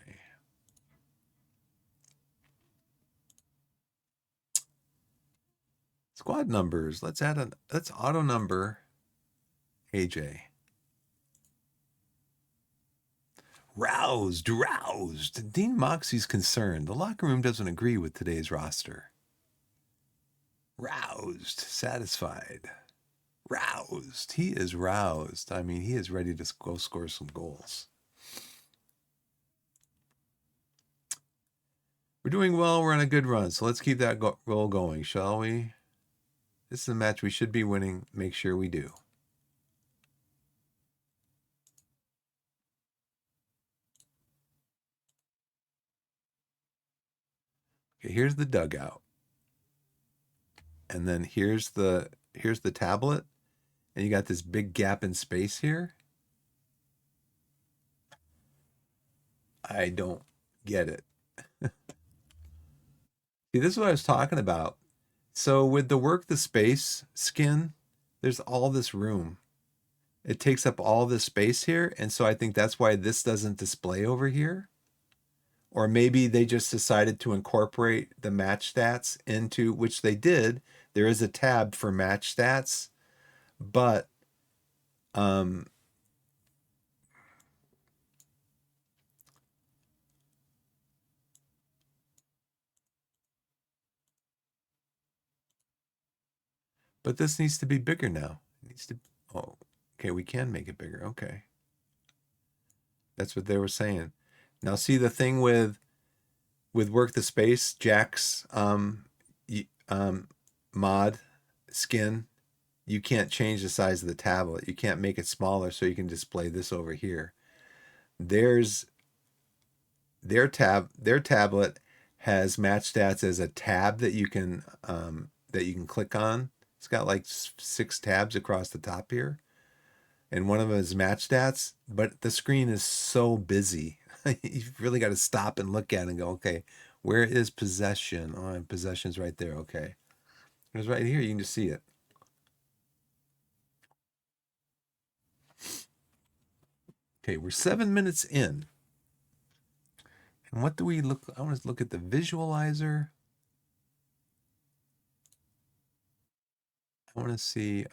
Squad numbers. Let's auto number AJ. Roused. Dean Moxie's concerned. The locker room doesn't agree with today's roster. Roused. Satisfied. Roused. He is roused. I mean, he is ready to go score some goals. We're doing well. We're on a good run. So let's keep that roll going, shall we? This is a match we should be winning. Make sure we do. Okay, here's the dugout. And then here's the tablet. And you got this big gap in space here. I don't get it. See, this is what I was talking about. So with the work the space skin, there's all this room. It takes up all this space here. And so I think that's why this doesn't display over here. Or maybe they just decided to incorporate the match stats into, which they did. There is a tab for match stats, but but this needs to be bigger now. It needs to, oh, okay, we can make it bigger. Okay. That's what they were saying. Now see the thing with work the space, Jack's mod skin, you can't change the size of the tablet. You can't make it smaller so you can display this over here. There's their tablet has match stats as a tab that you can click on. It's got like 6 tabs across the top here, and one of them is match stats. But the screen is so busy, you've really got to stop and look at it and go, okay, where is possession? Oh, and possession's right there. Okay, it's right here. You can just see it. Okay, we're 7 minutes in. And what do we look? I want to look at the visualizer. I want to see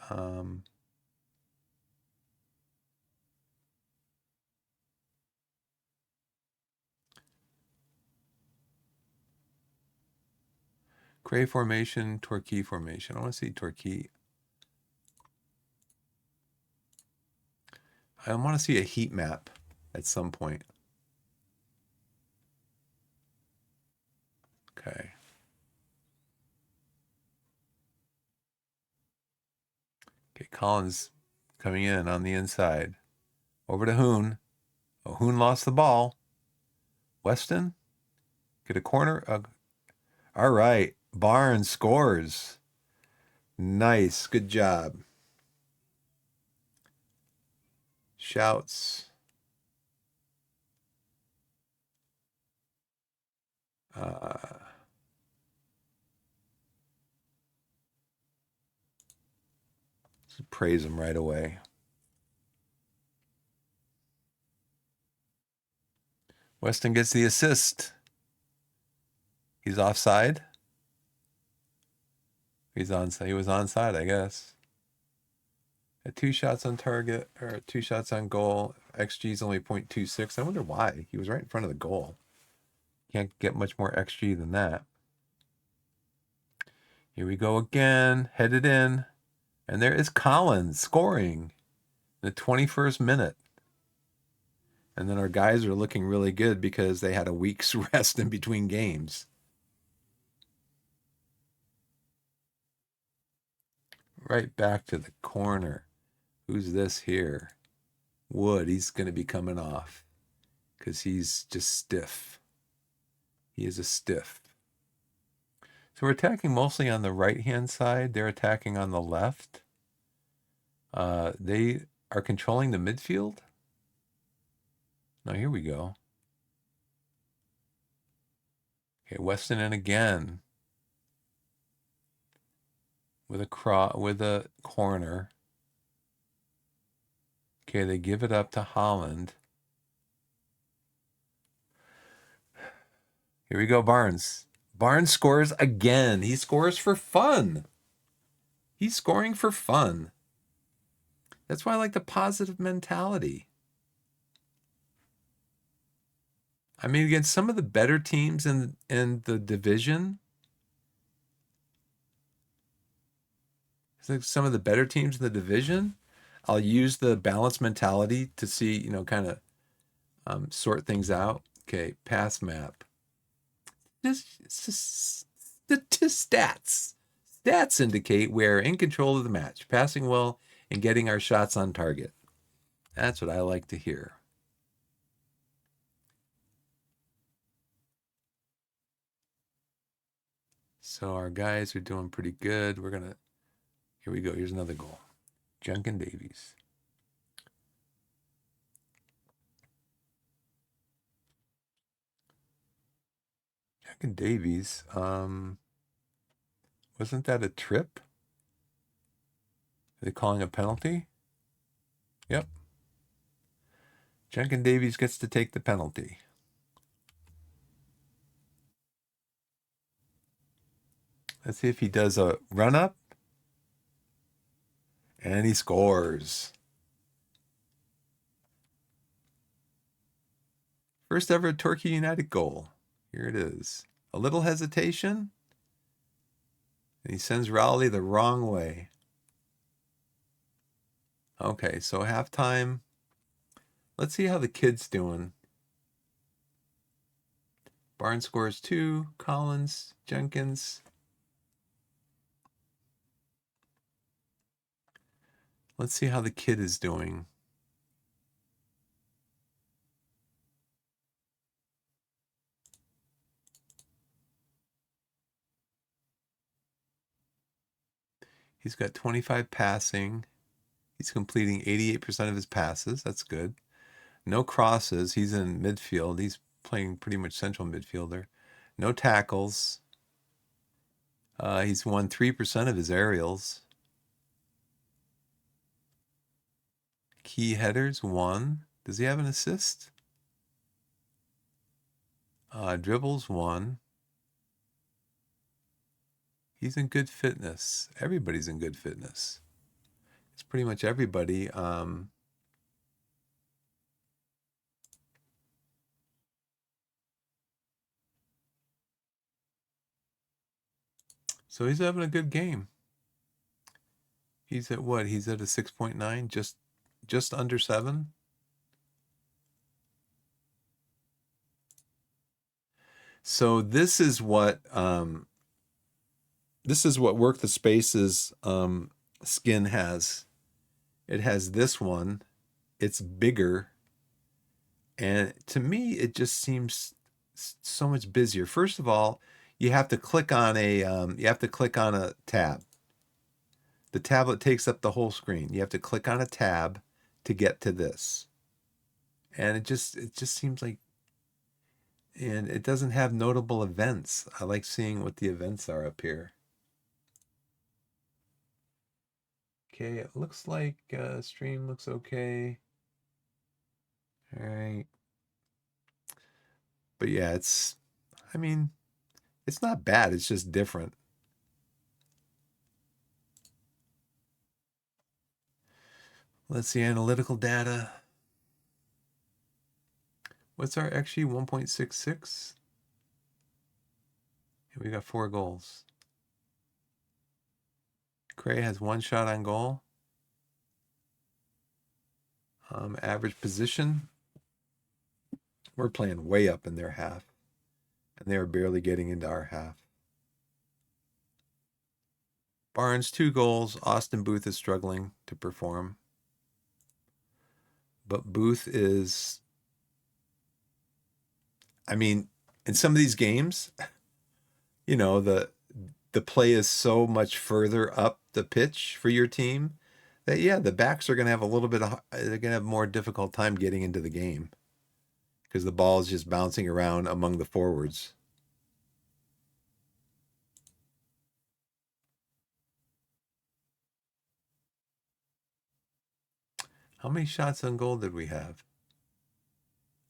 Cray formation, Torquay formation. I want to see Torquay. I want to see a heat map at some point. Okay. Okay, Collins coming in on the inside. Over to Hoon. Oh, Hoon lost the ball. Weston, get a corner. All right. Barnes scores. Nice. Good job. Shouts. Praise him right away. Weston gets the assist. He's offside. He's onside. He was onside, I guess. At 2 shots on target, or 2 shots on goal. XG is only 0.26. I wonder why. He was right in front of the goal. Can't get much more XG than that. Here we go again. Headed in. And there is Collins scoring in the 21st minute. And then our guys are looking really good because they had a week's rest in between games. Right back to the corner. Who's this here? Wood. He's going to be coming off because he's just stiff. He is a stiff. So we're attacking mostly on the right-hand side. They're attacking on the left. They are controlling the midfield. Now here we go. Okay, Weston in again with a corner. Okay, they give it up to Holland. Here we go, Barnes. Barnes scores again. He scores for fun. He's scoring for fun. That's why I like the positive mentality. I mean, against some of the better teams in the division, some of the better teams in the division, I'll use the balanced mentality to see, kind of sort things out. Okay, pass map. Just stats. Stats indicate we're in control of the match, passing well and getting our shots on target. That's what I like to hear. So our guys are doing pretty good. Here we go. Here's another goal. Junkin Davies. Junkin Davies, wasn't that a trip? Are they calling a penalty? Yep. Junkin Davies gets to take the penalty. Let's see if he does a run up. And he scores. First ever Torquay United goal. Here it is. A little hesitation. And he sends Rowley the wrong way. Okay, so halftime. Let's see how the kid's doing. Barnes scores 2. Collins, Jenkins. Let's see how the kid is doing. He's got 25 passing. He's completing 88% of his passes. That's good. No crosses. He's in midfield. He's playing pretty much central midfielder. No tackles. He's won 3% of his aerials. Key headers, 1. Does he have an assist? Dribbles, 1. He's in good fitness. Everybody's in good fitness. It's pretty much everybody. So he's having a good game. He's at what? He's at a 6.9, just under 7. So this is what Work the Spaces skin has. It has this one. It's bigger, and to me, it just seems so much busier. First of all, you have to click on a tab. The tablet takes up the whole screen. You have to click on a tab to get to this, and it just seems like, and it doesn't have notable events. I like seeing what the events are up here. Okay, it looks like stream looks okay. All right. But yeah, it's not bad. It's just different. Let's see, analytical data. What's our XG? 1.66. We got 4 goals. Cray has 1 shot on goal. Average position. We're playing way up in their half, and they're barely getting into our half. Barnes, 2 goals. Austin Booth is struggling to perform. But Booth is, in some of these games, the play is so much further up the pitch for your team that, yeah, the backs are going to have they're going to have more difficult time getting into the game because the ball is just bouncing around among the forwards. How many shots on goal did we have?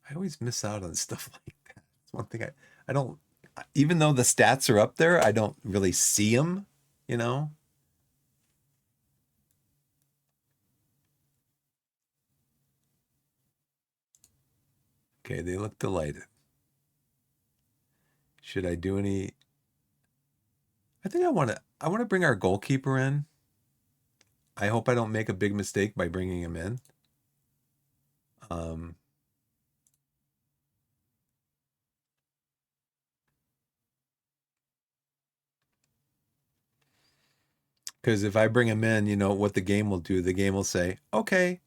I always miss out on stuff like that. It's one thing I don't, even though the stats are up there, I don't really see them, Okay, they look delighted. Should I do any? I think I want to bring our goalkeeper in. I hope I don't make a big mistake by bringing him in. Because if I bring him in, what the game will do. The game will say, okay,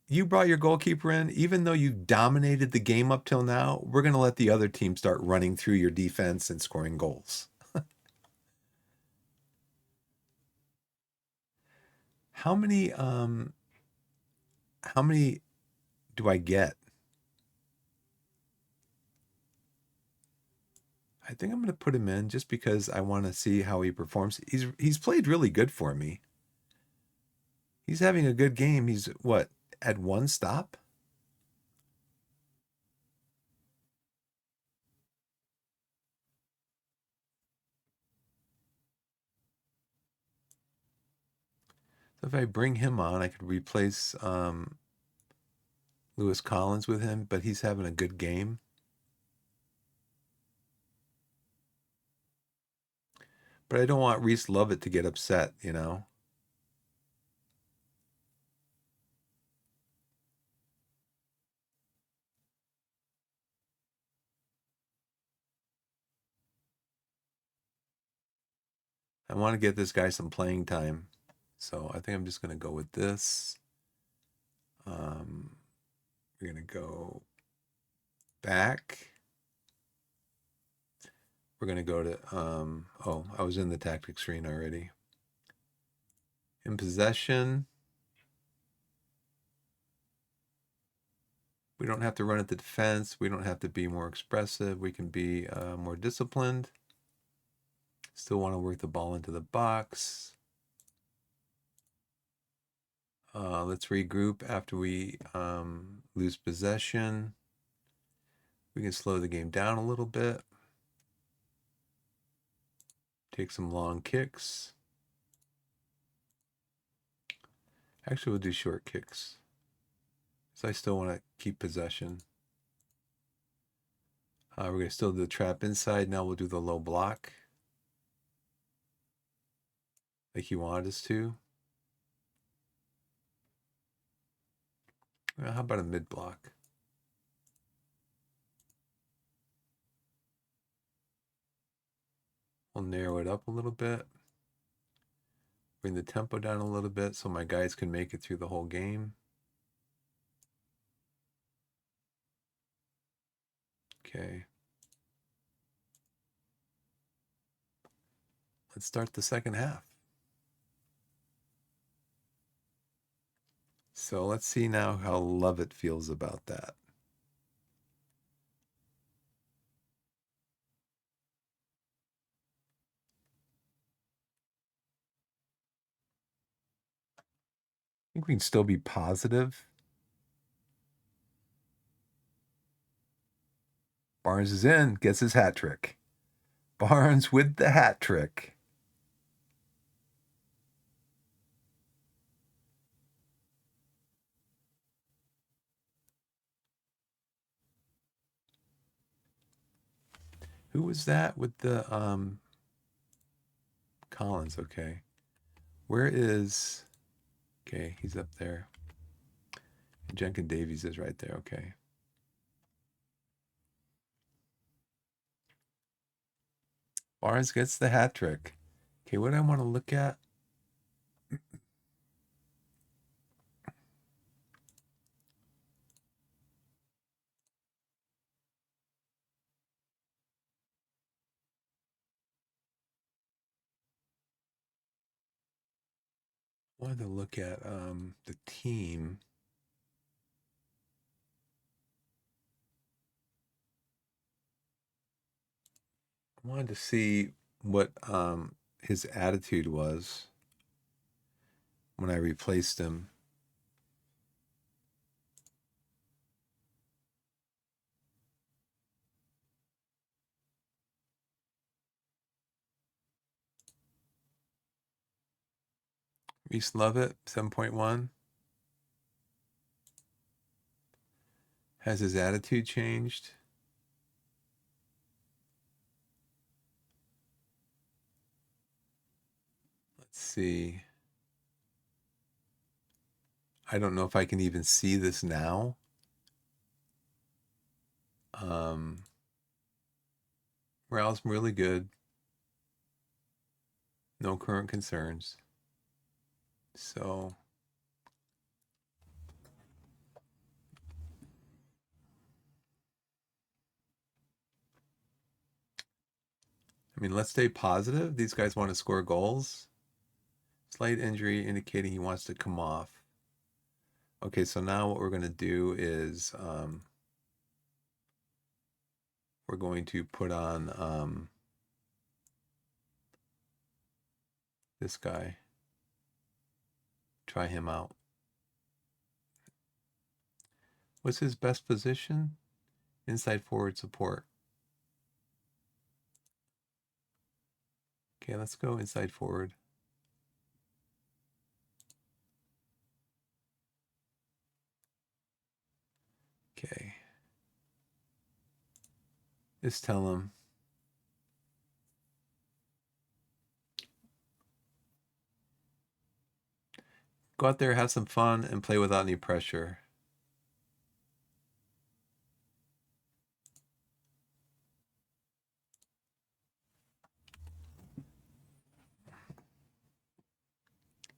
you brought your goalkeeper in, even though you dominated the game up till now, we're going to let the other team start running through your defense and scoring goals. How many how many do I get? I think I'm going to put him in just because I want to see how he performs. He's played really good for me. He's having a good game. He's what, at one stop? So if I bring him on, I could replace Lewis Collins with him, but he's having a good game. But I don't want Reese Lovett to get upset, you know? I want to get this guy some playing time. So I think I'm just going to go with this. Um, we're going to go back. We're going to go to, oh, I was in the tactics screen already. In possession, we don't have to run at the defense. We don't have to be more expressive. We can be more disciplined. Still want to work the ball into the box. Let's regroup after we lose possession. We can slow the game down a little bit. Take some long kicks. Actually, we'll do short kicks. So I still want to keep possession. We're going to still do the trap inside. Now we'll do the low block. Like he wanted us to. How about a mid block? We'll narrow it up a little bit. Bring the tempo down a little bit so my guys can make it through the whole game. Okay. Let's start the second half. So let's see now how Lovett feels about that. I think we can still be positive. Barnes is in, gets his hat trick. Barnes with the hat trick. Who was that with the Collins? Okay. Where is, okay, he's up there. Jenkin Davies is right there. Okay. Barnes gets the hat trick. Okay, what do I want to look at? I wanted to look at the team. I wanted to see what his attitude was when I replaced him. Reese Lovett, 7.1. Has his attitude changed? Let's see. I don't know if I can even see this now. Morale's really good. No current concerns. So, I mean, let's stay positive. These guys want to score goals. Slight injury indicating he wants to come off. Okay, so now what we're going to do is we're going to put on this guy. Try him out. What's his best position? Inside forward support. Okay, let's go inside forward. Okay. Just tell him. Go out there, have some fun, and play without any pressure.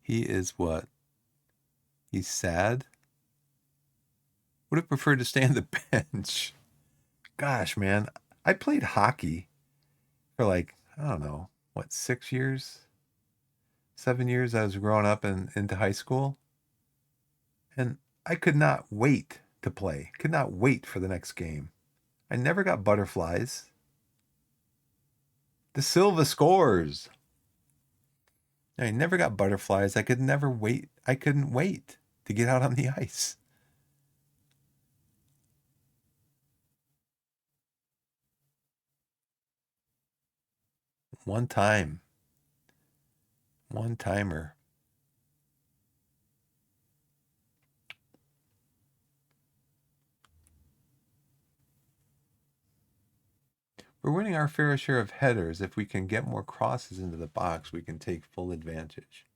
He is what? He's sad? Would have preferred to stay on the bench. Gosh, man. I played hockey for like, I don't know, what, 6 years? 7 years. I was growing up and into high school. And I could not wait to play. Could not wait for the next game. I never got butterflies. De Silva scores. I never got butterflies. I could never wait. I couldn't wait to get out on the ice. One time. One timer. We're winning our fair share of headers. If we can get more crosses into the box, we can take full advantage.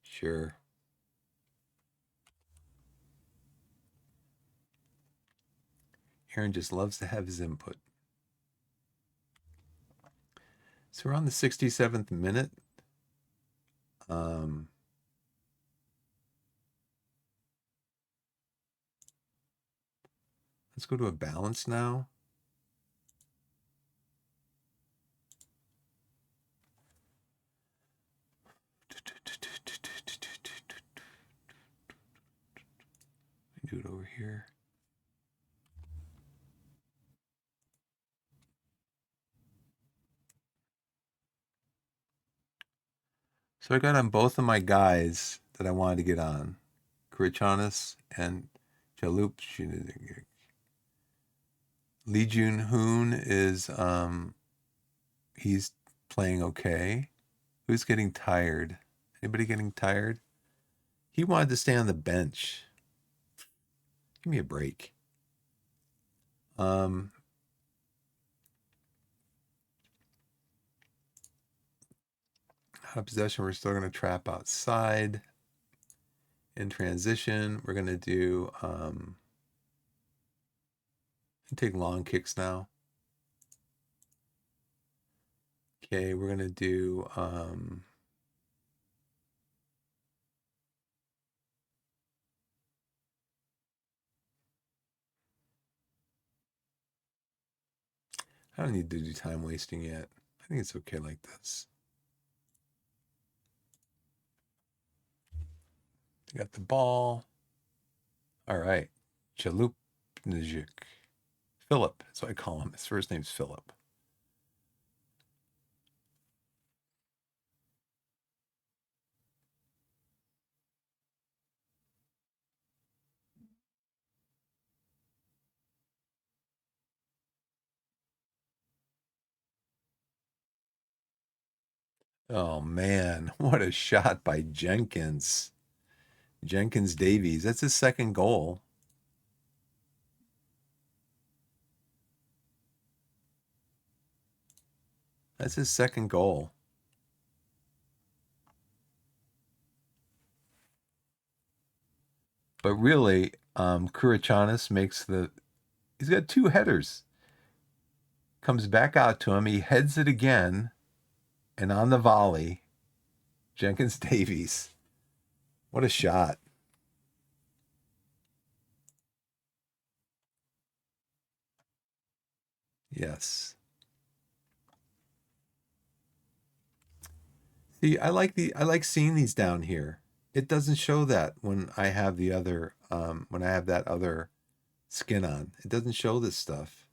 Sure. Aaron just loves to have his input. So we're on the 67th minute. Let's go to a balance now. Do it over here. So I got on both of my guys that I wanted to get on. Kurichanis and Chalup. Lee Jun Hoon is he's playing okay. Who's getting tired? Anybody getting tired? He wanted to stay on the bench. Give me a break. Out of possession, we're still going to trap outside. In transition, we're going to do take long kicks now. Okay, we're going to do I don't need to do time wasting yet. I think it's okay like this. Got the ball. All right. Chalupnik. Philip. That's what I call him. His first name's Philip. Oh, man. What a shot by Jenkins. Jenkins Davies. That's his second goal. That's his second goal. But really, Kurichanis makes he's got two headers. Comes back out to him. He heads it again. And on the volley, Jenkins Davies. What a shot. Yes. See, I like seeing these down here. It doesn't show that when I have the other when I have that other skin on. It doesn't show this stuff.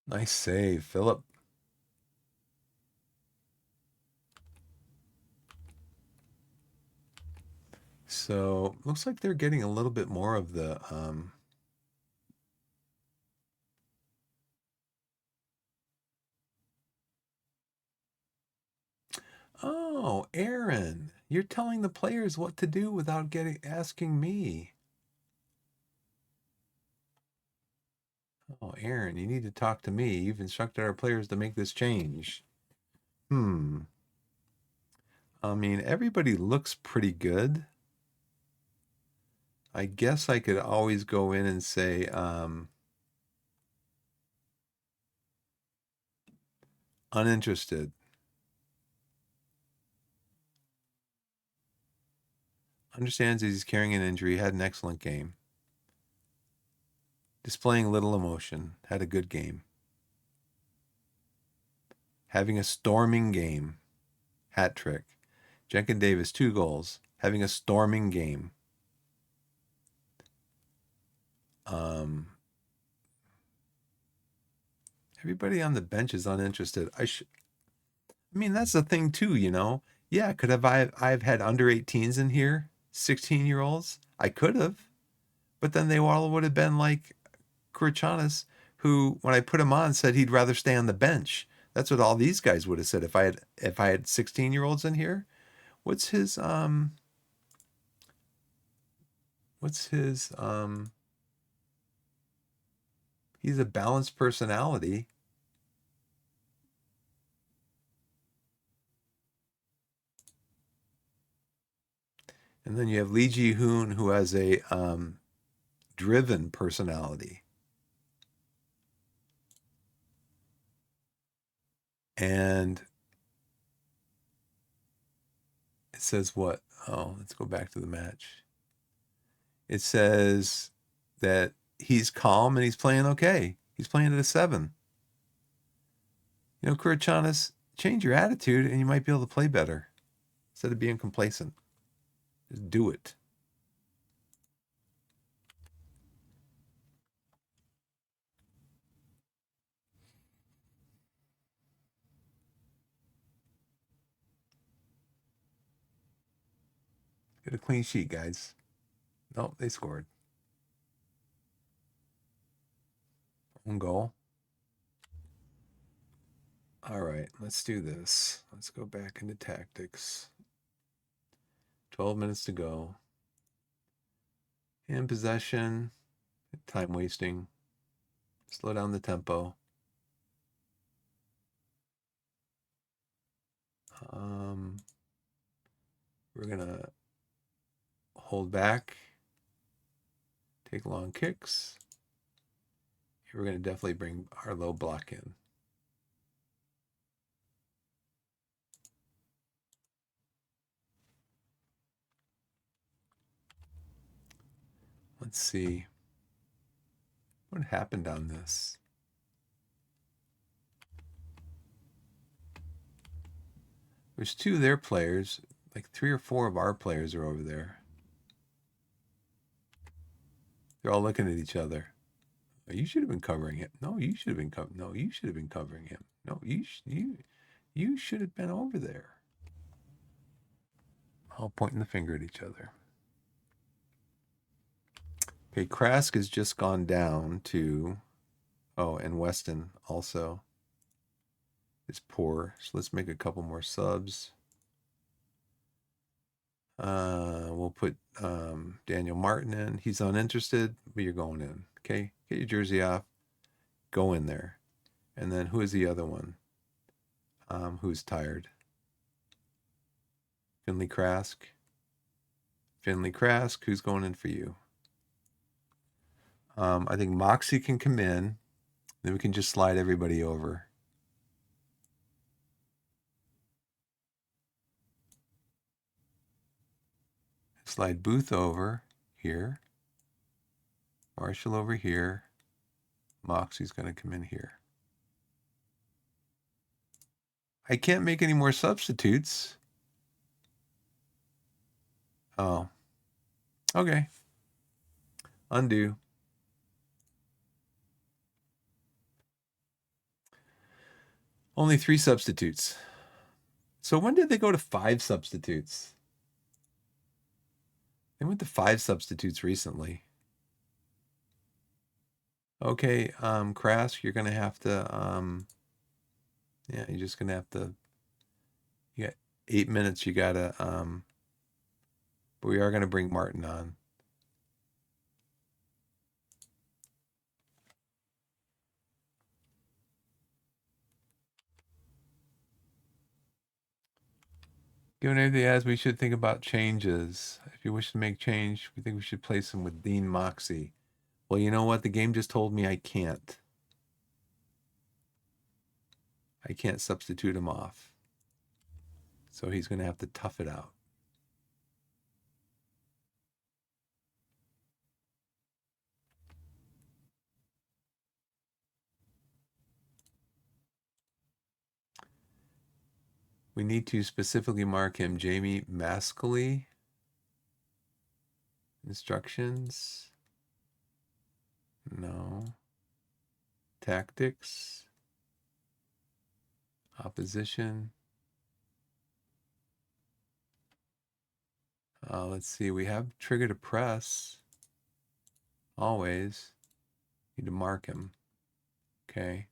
Nice save, Philip. So looks like they're getting a little bit more of the Oh, Aaron, you're telling the players what to do without getting asking me. Oh, Aaron, you need to talk to me. You've instructed our players to make this change. Hmm. I mean, everybody looks pretty good. I guess I could always go in and say, uninterested. Understands he's carrying an injury, had an excellent game. Displaying little emotion, had a good game. Having a storming game, hat trick. Jenkin Davis, 2 goals, having a storming game. Um, Everybody on the bench is uninterested. I mean, that's the thing too, you know. Yeah, could have I've had under 18s in here, 16-year-olds. I could have, but then they all would have been like Kurchanis, who when I put him on said he'd rather stay on the bench. That's what all these guys would have said if I had 16-year-olds in here. What's his what's his he's a balanced personality. And then you have Lee Ji Hoon, who has a driven personality. And it says what? Oh, let's go back to the match. It says that he's calm and he's playing okay. He's playing at a 7. You know, Kurchanis, change your attitude and you might be able to play better instead of being complacent. Just do it. Get a clean sheet, guys. Nope, they scored. One goal. All right, let's do this. Let's go back into tactics. 12 minutes to go. In possession, time wasting. Slow down the tempo. We're going to hold back, take long kicks. We're going to definitely bring our low block in. Let's see what happened on this. There's 2 of their players, like 3 or 4 of our players are over there. They're all looking at each other. You should have been covering it. No, you should have been covering. No, you should have been covering him. No, you should have been over there. All pointing the finger at each other. Okay, Krask has just gone down to. Oh, and Weston also is poor. So let's make a couple more subs. We'll put Daniel Martin in. He's uninterested, but you're going in. Okay, get your jersey off. Go in there. And then who is the other one? Who's tired? Finley Krask. Finley Krask, who's going in for you? I think Moxie can come in. Then we can just slide everybody over. Slide Booth over here. Marshall over here. Moxie's going to come in here. I can't make any more substitutes. Oh. Okay. Undo. Only 3 substitutes. So when did they go to 5 substitutes? They went to 5 substitutes recently. Okay, Crask, you're gonna have to, yeah, you're just gonna have to, you got 8 minutes, you gotta, but we are gonna bring Martin on. Given everything as we should think about changes. If you wish to make change, we think we should place him with Dean Moxie. Well, you know what? The game just told me I can't. I can't substitute him off. So he's going to have to tough it out. We need to specifically mark him Jamie Mascally. Instructions. No. Tactics. Opposition. Let's see. We have trigger to press. Always. Need to mark him. Okay.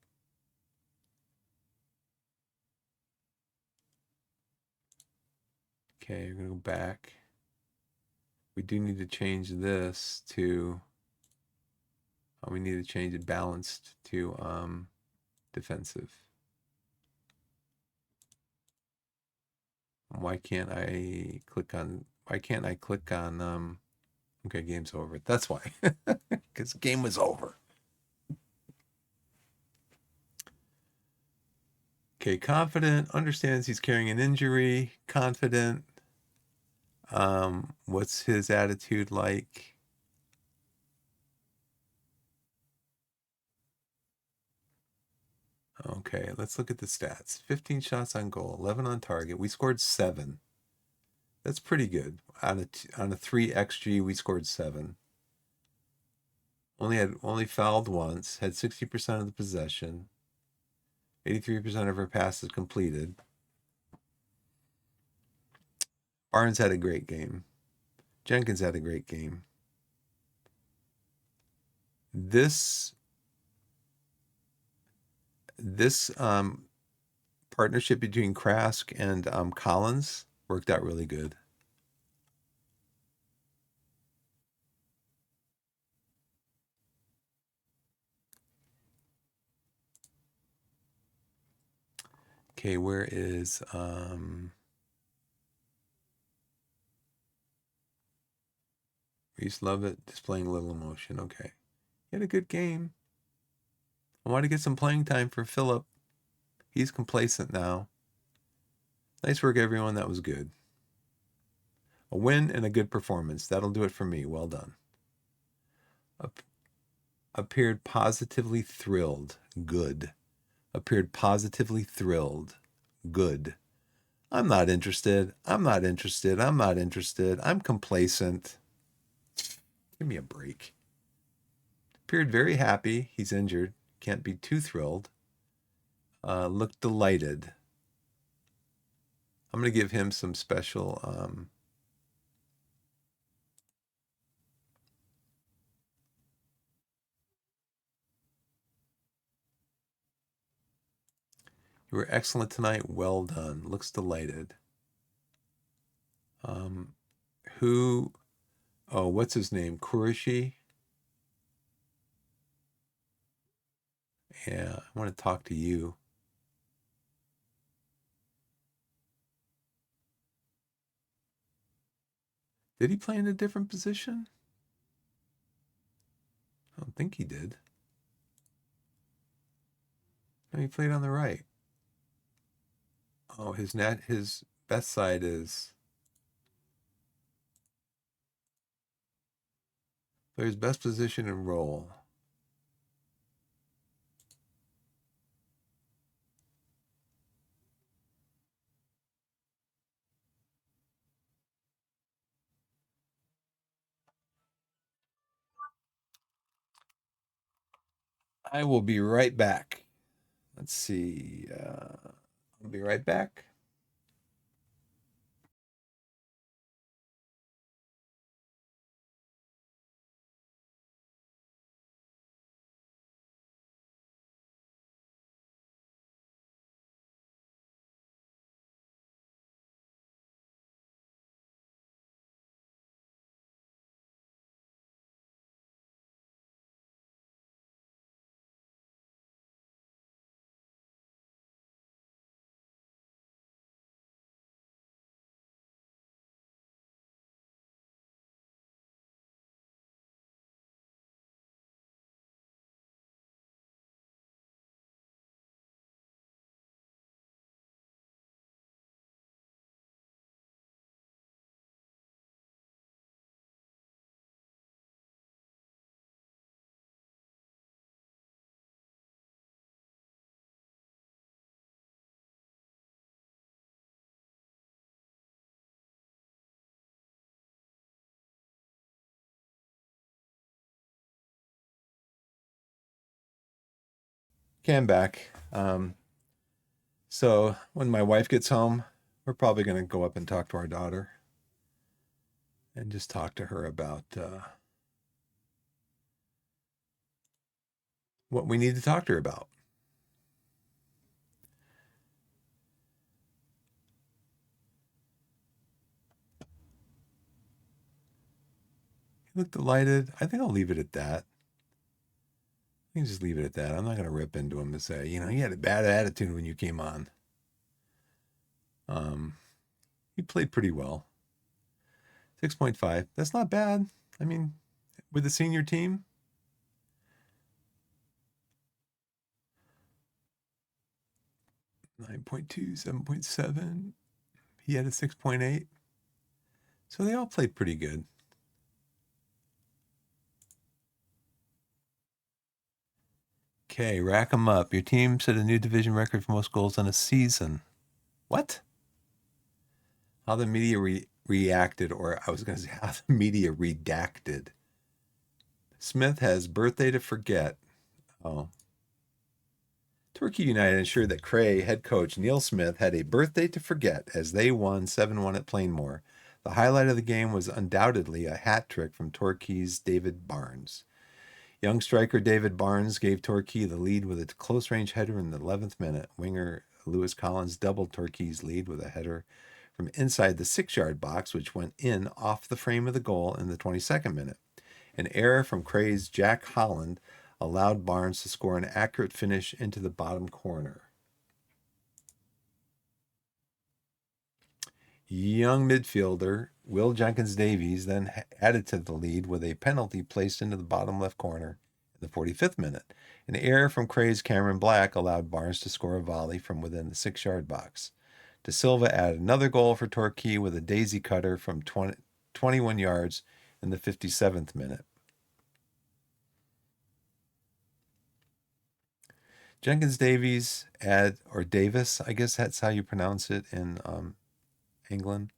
Okay, we're going to go back. We do need to change this to, we need to change it balanced to defensive. Why can't I click on, okay, game's over. That's why, because game was over. Okay, confident, understands he's carrying an injury, confident. What's his attitude like? Okay, let's look at the stats. 15 shots on goal, 11 on target. We scored 7. That's pretty good. On a 3 XG, we scored 7. Only fouled once. Had 60% of the possession. 83% of our passes completed. Barnes had a great game. Jenkins had a great game. This partnership between Crask and Collins worked out really good. Okay, where is Reese Lovett displaying a little emotion? Okay, he had a good game. I want to get some playing time for Phillip. He's complacent now. Nice work, everyone. That was good. A win and a good performance. That'll do it for me. Well done. Appeared positively thrilled. Good. Appeared positively thrilled. Good. I'm not interested. I'm not interested. I'm not interested. I'm complacent. Give me a break. Appeared very happy. He's injured. Can't be too thrilled. Looked delighted. I'm going to give him some special you were excellent tonight. Well done. Looks delighted. What's his name? Kurishi? Yeah, I want to talk to you. Did he play in a different position? I don't think he did. No, he played on the right. Oh, his best side is Player's best position and role. I will be right back. Let's see. I'll be right back. Okay, I'm back. So when my wife gets home, we're probably going to go up and talk to our daughter and just talk to her about what we need to talk to her about. You look delighted. I think I'll leave it at that. You can just leave it at that. I'm not going to rip into him and say, you had a bad attitude when you came on. Um, he played pretty well. 6.5. That's not bad. I mean, with the senior team, 9.2, 7.7. He had a 6.8. So they all played pretty good. Okay, rack them up. Your team set a new division record for most goals in a season. What? How the media reacted, or I was going to say how the media redacted. Smith has birthday to forget. Oh. Torquay United ensured that Cray head coach Neil Smith had a birthday to forget as they won 7-1 at Plainmoor. The highlight of the game was undoubtedly a hat trick from Torquay's David Barnes. Young striker David Barnes gave Torquay the lead with a close-range header in the 11th minute. Winger Lewis Collins doubled Torquay's lead with a header from inside the 6-yard box, which went in off the frame of the goal in the 22nd minute. An error from Cray's Jack Holland allowed Barnes to score an accurate finish into the bottom corner. Young midfielder Will Jenkins Davies then added to the lead with a penalty placed into the bottom left corner in the 45th minute. An error from Cray's Cameron Black allowed Barnes to score a volley from within the 6-yard box. De Silva added another goal for Torquay with a daisy cutter from 21 yards in the 57th minute. Jenkins Davies or Davis, I guess that's how you pronounce it in England.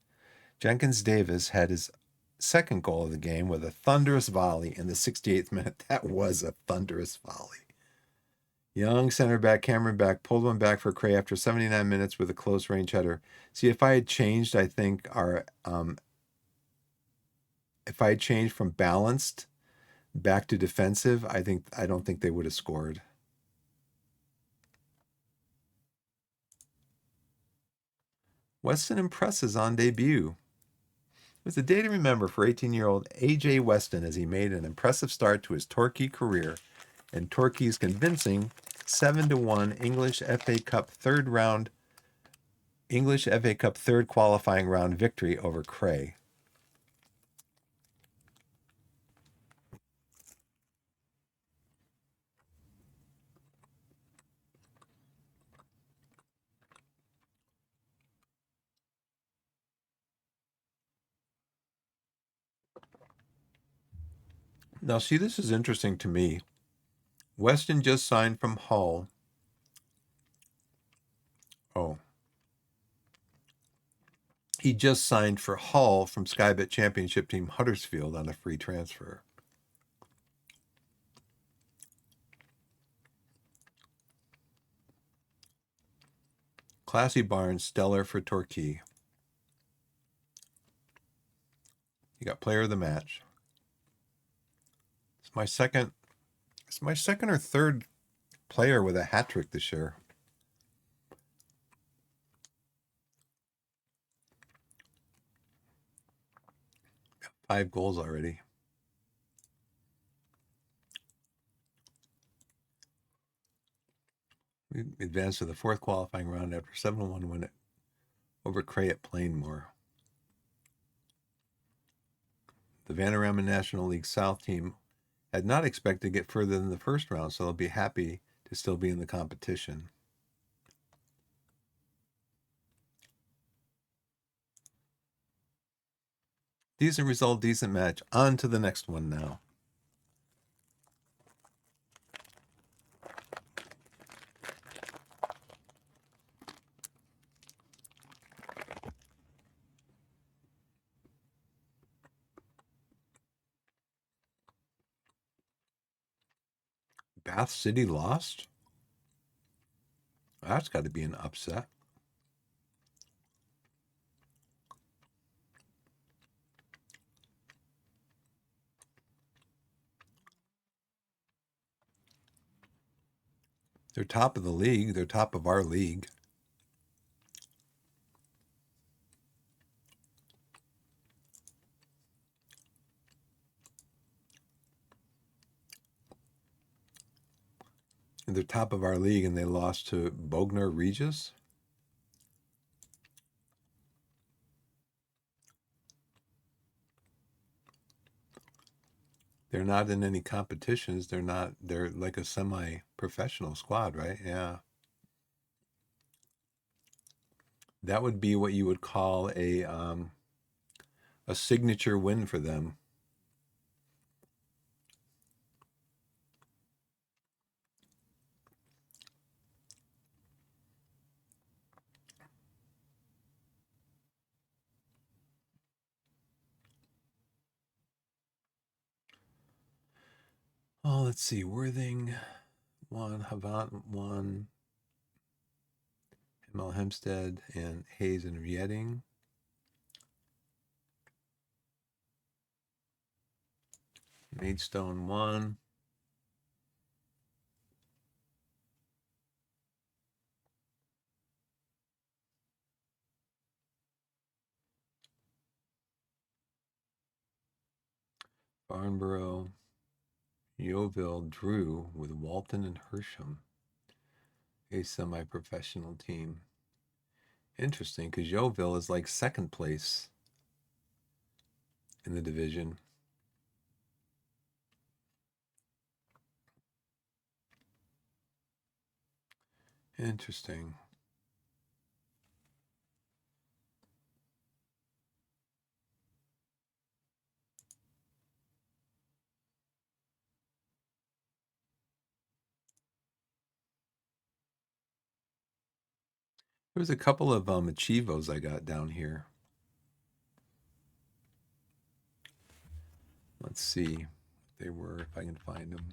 Jenkins Davis had his second goal of the game with a thunderous volley in the 68th minute. That was a thunderous volley. Young center back Cameron Back pulled one back for Cray after 79 minutes with a close range header. See, if I had changed, I think if I had changed from balanced back to defensive, I don't think they would have scored. Weston impresses on debut. It was a day to remember for 18-year-old A.J. Weston as he made an impressive start to his Torquay career and Torquay's convincing 7-1 English FA Cup third qualifying round victory over Cray. Now, see, this is interesting to me. Weston just signed from Hull. Oh, he just signed for Hull from Skybet Championship team Huddersfield on a free transfer. Classy Barnes, stellar for Torquay. You got player of the match. It's my second or third player with a hat trick this year. Got 5 goals already. We advanced to the 4th qualifying round after 7-1 win over Cray at Plainmore. The Vanarama National League South team had not expected to get further than the first round, so they'll be happy to still be in the competition. Decent result, decent match. On to the next one now. Bath City lost? That's got to be an upset. They're top of the league. They're top of our league. And they're top of our league, and they lost to Bognor Regis. They're not in any competitions. They're like a semi-professional squad, right? Yeah. That would be what you would call a signature win for them. Oh, let's see. Worthing won, Havant won, Hemel Hempstead, and Hayes and Redding. Maidstone won. Farnborough, Yeovil drew with Walton and Hersham, a semi-professional team. Interesting, because Yeovil is like second place in the division. Interesting. There was a couple of Achievos I got down here. Let's see what they were, if I can find them.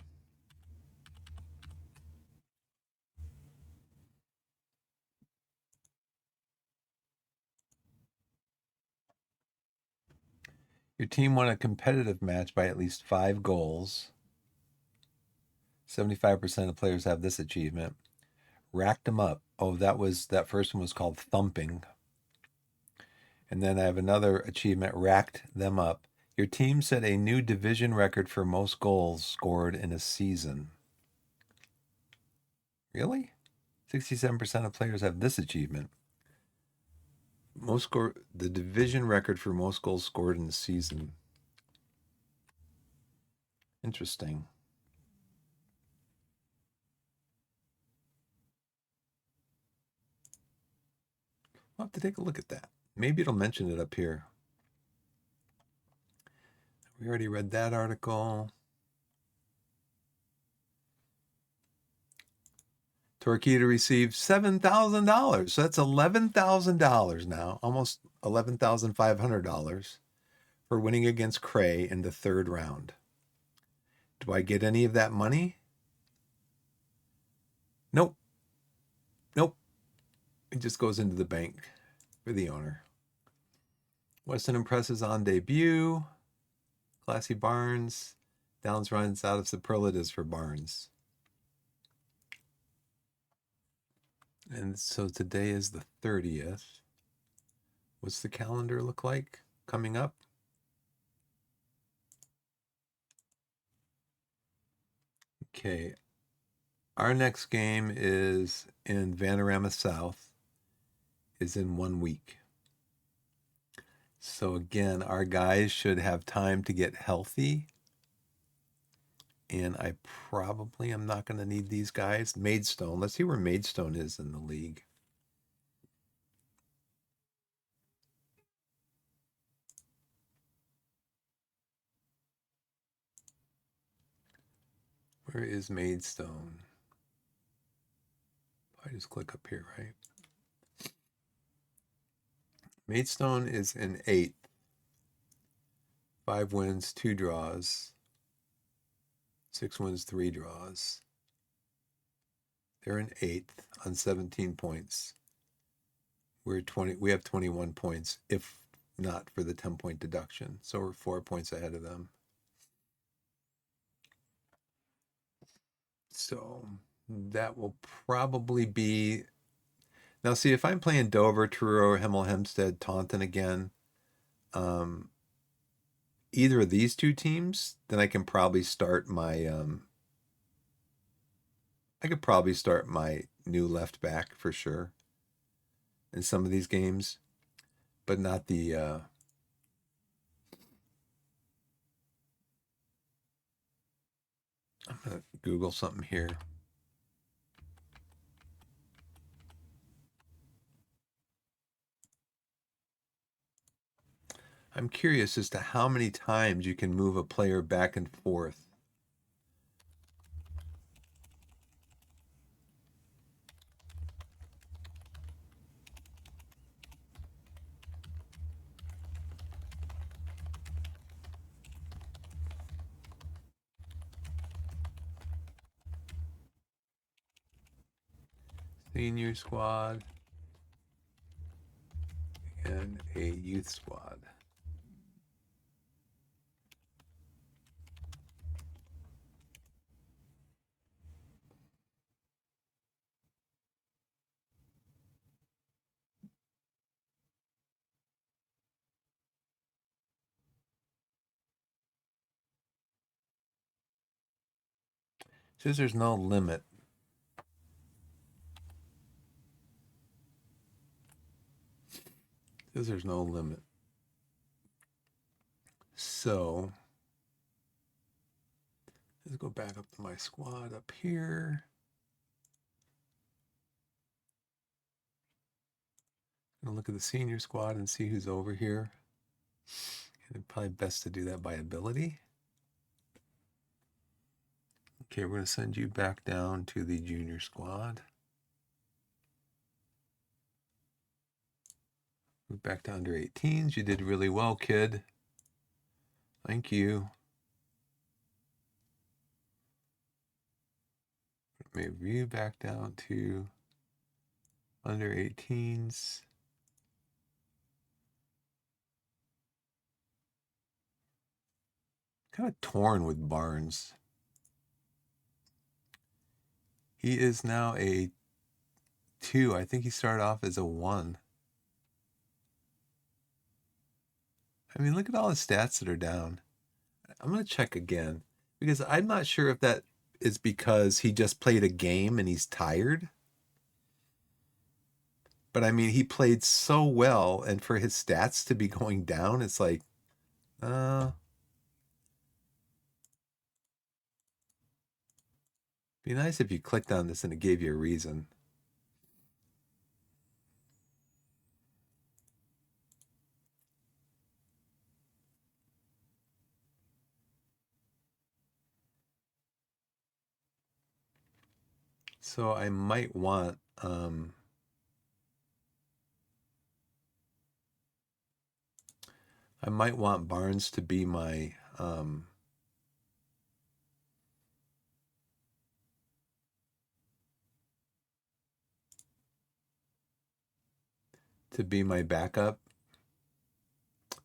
Your team won a competitive match by at least 5 goals. 75% of players have this achievement. Racked them up. Oh, that first one was called thumping. And then I have another achievement, racked them up. Your team set a new division record for most goals scored in a season. Really? 67% of players have this achievement. The division record for most goals scored in a season. Interesting. I'll have to take a look at that. Maybe it'll mention it up here. We already read that article. Torquay to receive $7,000. So that's $11,000 now, almost $11,500 for winning against Cray in the third round. Do I get any of that money? Nope. Nope. It just goes into the bank for the owner. Weston Impresses on debut. Classy Barnes. Downs runs out of superlatives for Barnes. And so today is the 30th. What's the calendar look like coming up? Okay. Our next game is in Vanarama South, is in 1 week. So again, our guys should have time to get healthy. And I probably am not going to need these guys. Maidstone. Let's see where Maidstone is in the league. Where is Maidstone? I just click up here, right? Maidstone is in 8th. 5 wins, 2 draws. 6 wins, 3 draws. They're in 8th on 17 points. We have 21 points, if not for the 10-point deduction. So we're 4 points ahead of them. So that will probably be... Now, see, if I'm playing Dover, Truro, Hemel Hempstead, Taunton again, either of these two teams, then I can probably start my... I could probably start my new left back for sure in some of these games, but not the... I'm going to Google something here. I'm curious as to how many times you can move a player back and forth. Senior squad and a youth squad. Says there's no limit. Says there's no limit. So let's go back up to my squad up here. I'm gonna look at the senior squad and see who's over here. And probably best to do that by ability. Okay, we're gonna send you back down to the junior squad. Move back to under 18s. You did really well, kid. Thank you. Move you back down to under 18s. Kind of torn with Barnes. He is now a 2. I think he started off as a 1. I mean, look at all the stats that are down. I'm going to check again because I'm not sure if that is because he just played a game and he's tired. But I mean, he played so well, and for his stats to be going down, it's like, be nice if you clicked on this and it gave you a reason. So I might want Barnes to be my backup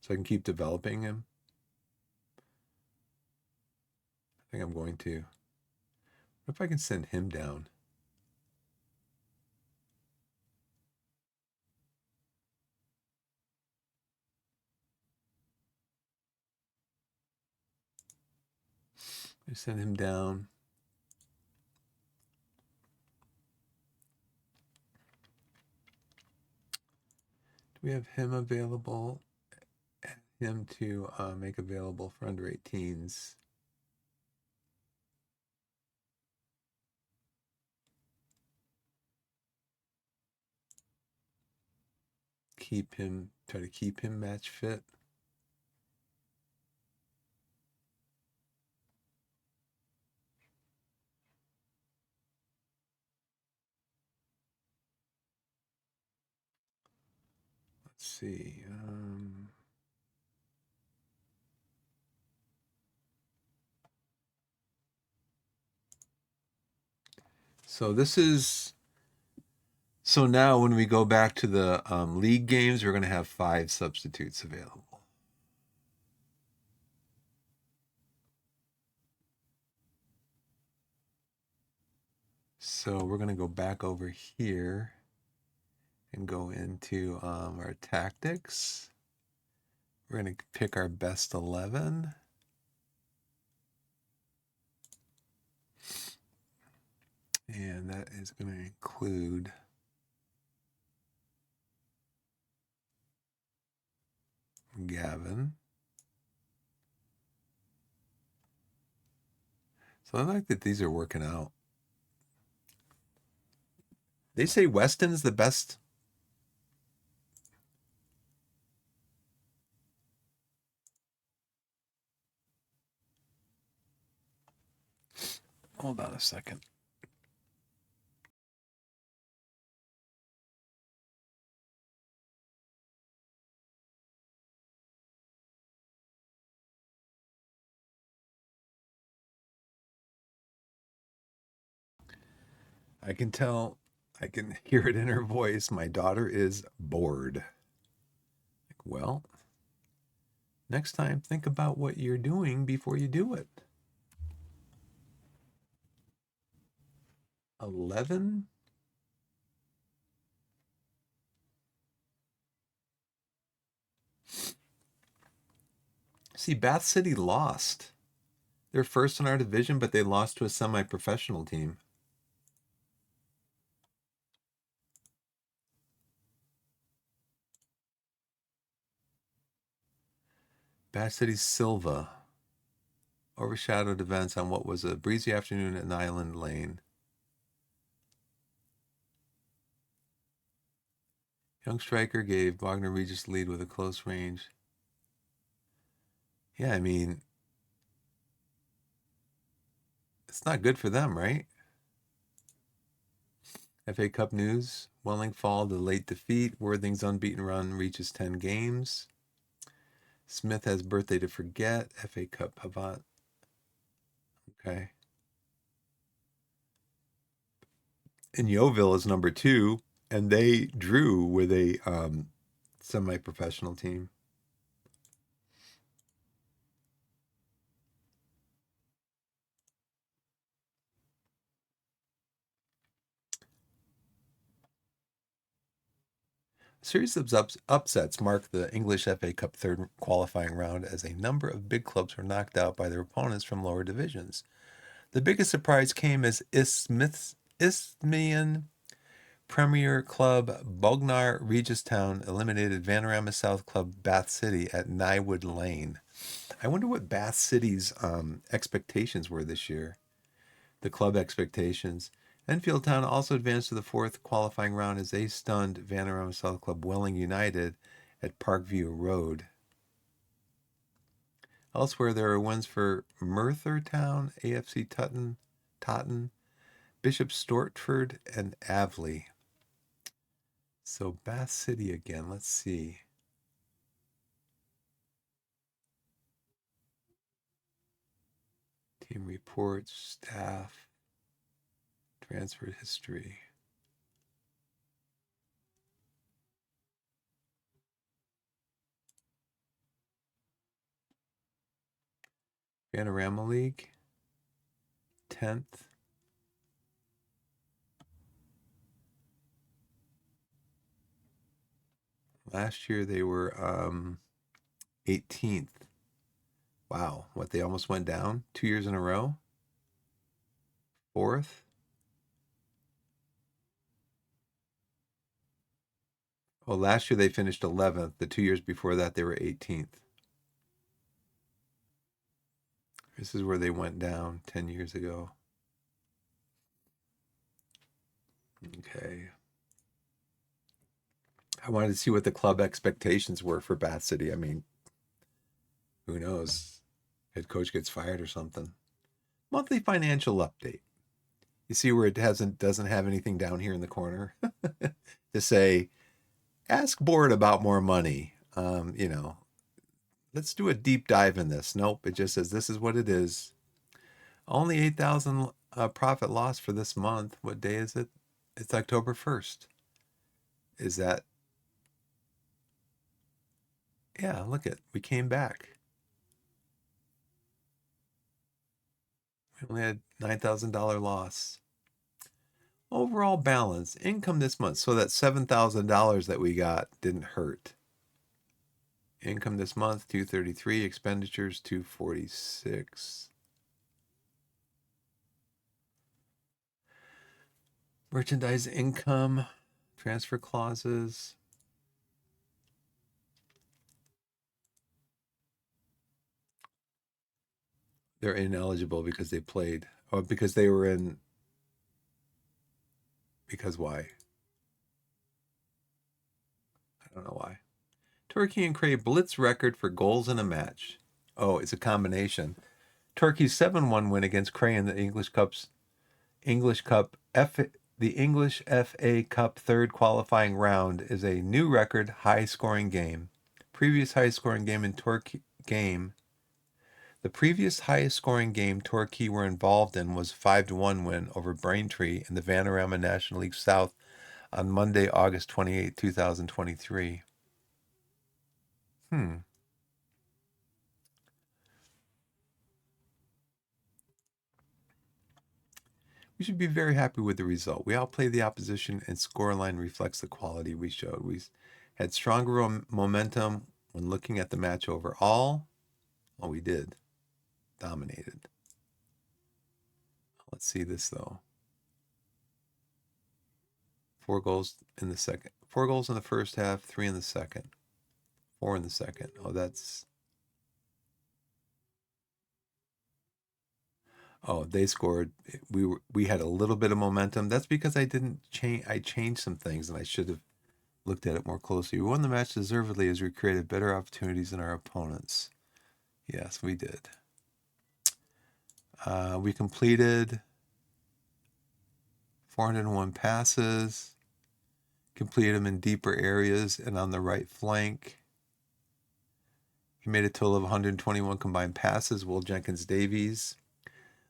so I can keep developing him. I think I'm going to. What if I can send him down? I send him down. Do we have him available? Him to make available for under 18s. Try to keep him match fit. Let's see. So this is so now when we go back to the league games, we're going to have 5 substitutes available. So we're going to go back over here and go into our tactics. We're going to pick our best 11. And that is going to include Gavin. So I like that these are working out. They say Weston's the best. Hold on a second. I can tell, I can hear it in her voice. My daughter is bored. Well, next time, think about what you're doing before you do it. 11? See, Bath City lost. They're first in our division, but they lost to a semi-professional team. Bath City Silva overshadowed events on what was a breezy afternoon at Island Lane. Young striker gave Wagner Regis lead with a close range. Yeah, I mean, it's not good for them, right? FA Cup news. Welling fall to late defeat. Worthing's unbeaten run reaches 10 games. Smith has birthday to forget. FA Cup Pavant. Okay. And Yeovil is number 2, and they drew with a semi-professional team. A series of upsets marked the English FA Cup third qualifying round as a number of big clubs were knocked out by their opponents from lower divisions. The biggest surprise came as Isthmian Premier Club Bognor Registown eliminated Vanarama South Club Bath City at Niewood Lane. I wonder what Bath City's expectations were this year. The club expectations. Enfield Town also advanced to the 4th qualifying round as they stunned Vanarama South Club Welling United at Parkview Road. Elsewhere, there are wins for Merthyr Town, AFC Totten, Bishop Stortford and Avley. So Bath City again. Let's see. Team reports, staff, transfer history. Panorama League, 10th. Last year they were 18th. Wow, what, they almost went down 2 years in a row? 4th? Oh, last year they finished 11th. The 2 years before that they were 18th. This is where they went down 10 years ago. Okay. I wanted to see what the club expectations were for Bath City. I mean, who knows? Head coach gets fired or something. Monthly financial update. You see where it doesn't have anything down here in the corner to say, ask board about more money. Let's do a deep dive in this. Nope, it just says this is what it is. Only 8,000 profit loss for this month. What day is it? It's October 1st. Is that? Yeah, look it. We came back. We only had $9,000 loss. Overall balance, income this month. So that $7,000 that we got didn't hurt. Income this month, 233. Expenditures, 246. Merchandise income, transfer clauses. They're ineligible because they played. Oh, because they were in. Because why? I don't know why. Torquay and Cray blitz record for goals in a match. Oh, it's a combination. Torquay's 7-1 win against Cray in the English Cup the English FA Cup third qualifying round is a new record high-scoring game. Previous high-scoring game in Torquay game. The previous highest-scoring game Torquay were involved in was 5-1 win over Braintree in the Vanarama National League South on Monday, August 28, 2023. We should be very happy with the result. We outplayed the opposition, and scoreline reflects the quality we showed. We had stronger momentum when looking at the match overall. Well, we did. Dominated. Let's see this, though. 4 goals in the second. 4 goals in the first half, 3 in the second. 4 in the second. Oh, that's... Oh, they scored. We had a little bit of momentum. That's because I didn't change. I changed some things, and I should have looked at it more closely. We won the match deservedly as we created better opportunities than our opponents. Yes, we did. We completed 401 passes, completed them in deeper areas and on the right flank. He made a total of 121 combined passes. Will Jenkins Davies.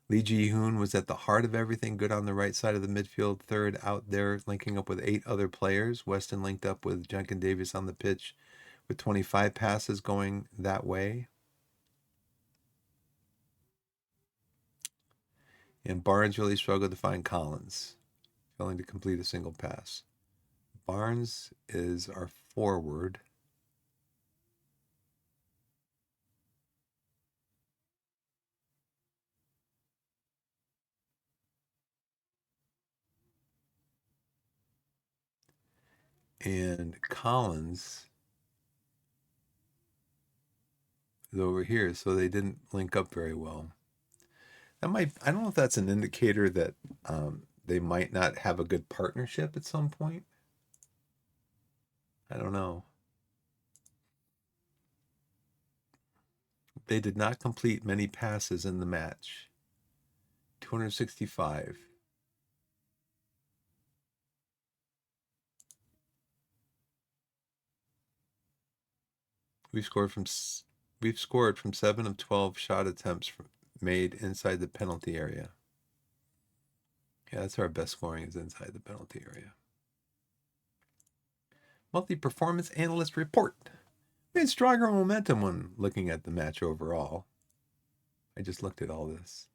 Lee Ji-hoon was at the heart of everything, good on the right side of the midfield, third out there, linking up with 8 other players. Weston linked up with Jenkins Davies on the pitch with 25 passes going that way. And Barnes really struggled to find Collins, failing to complete a single pass. Barnes is our forward. And Collins is over here, so they didn't link up very well. I don't know if that's an indicator that they might not have a good partnership at some point. I don't know. They did not complete many passes in the match. 265. We've scored from we've scored from 7 of 12 shot attempts made inside the penalty area. Yeah, that's our best scoring is inside the penalty area. Monthly performance analyst report. We had stronger momentum when looking at the match overall. I just looked at all this.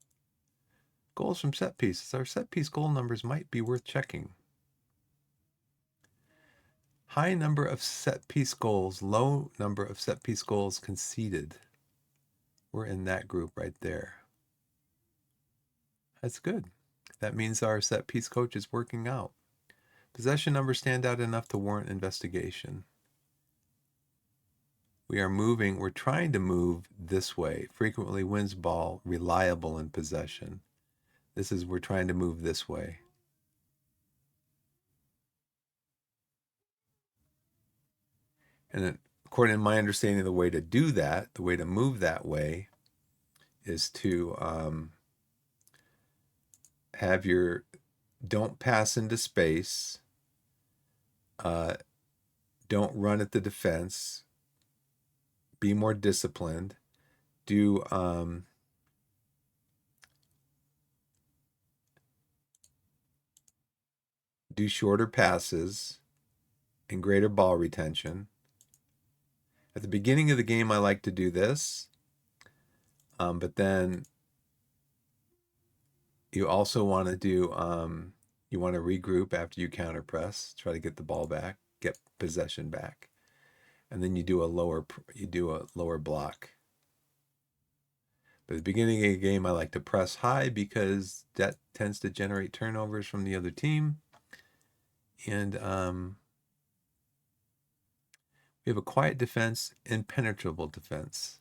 Goals from set pieces. Our set piece goal numbers might be worth checking. High number of set piece goals, low number of set piece goals conceded. We're in that group right there. That's good. That means our set piece coach is working out. Possession numbers stand out enough to warrant investigation. We're trying to move this way. Frequently wins ball, reliable in possession. We're trying to move this way. And according to my understanding, the way to do that, the way to move that way, is to have your don't pass into space, don't run at the defense, be more disciplined, do shorter passes and greater ball retention. At the beginning of the game, I like to do this, but then you also want to do, you want to regroup after you counter press, try to get the ball back, get possession back, and then you do a lower block. But at the beginning of the game, I like to press high because that tends to generate turnovers from the other team. And we have a quiet defense, impenetrable defense.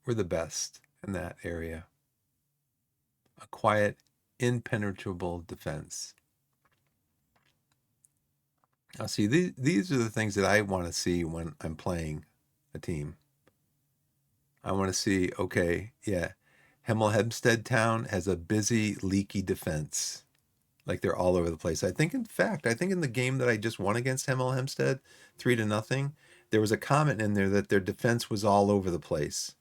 We're the best in that area. A quiet, impenetrable defense. Now, see, these are the things that I want to see when I'm playing a team. I want to see, okay, yeah, Hemel Hempstead Town has a busy, leaky defense. Like they're all over the place. I think in the game that I just won against Hemel Hempstead, 3-0, there was a comment in there that their defense was all over the place.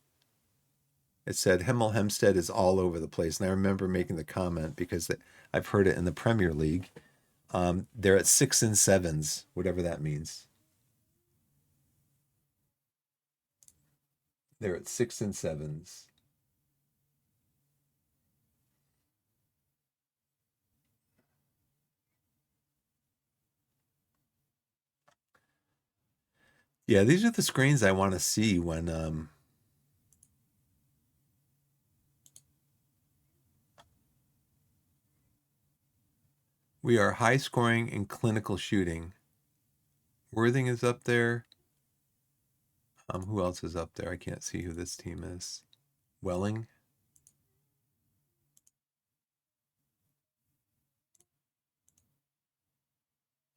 It said Hemel Hempstead is all over the place. And I remember making the comment because I've heard it in the Premier League. They're at 6 and 7s, whatever that means. They're at 6 and 7s. Yeah, these are the screens I want to see when we are high scoring and clinical shooting. Worthing is up there. Who else is up there? I can't see who this team is. Welling.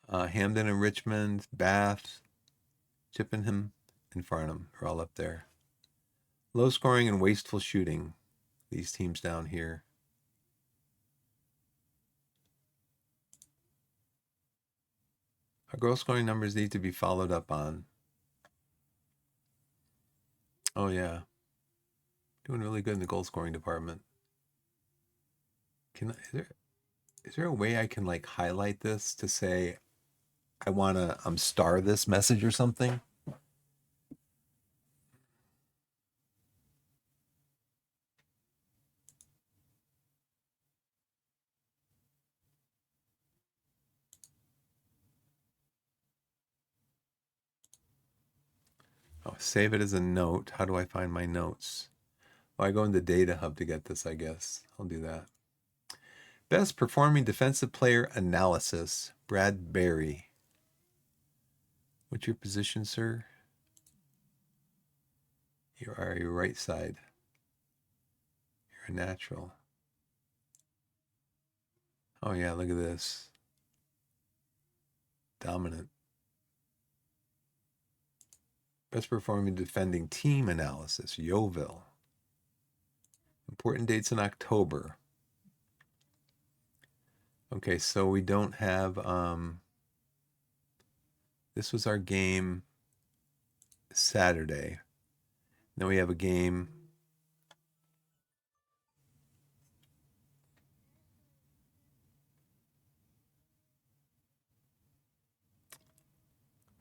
Hamden and Richmond, Bath, Chippenham, and Farnham are all up there. Low scoring and wasteful shooting. These teams down here. Our goal scoring numbers need to be followed up on. Oh yeah, doing really good in the goal scoring department. Is there a way I can like highlight this to say I want to star this message or something? Oh, save it as a note. How do I find my notes? Oh, I go into Data Hub to get this, I guess. I'll do that. Best performing defensive player analysis, Brad Berry. What's your position, sir? You are your right side. You're a natural. Oh yeah, look at this. Dominant. Best performing defending team analysis, Yeovil. Important dates in October. Okay, so we don't have, this was our game Saturday. Then we have a game.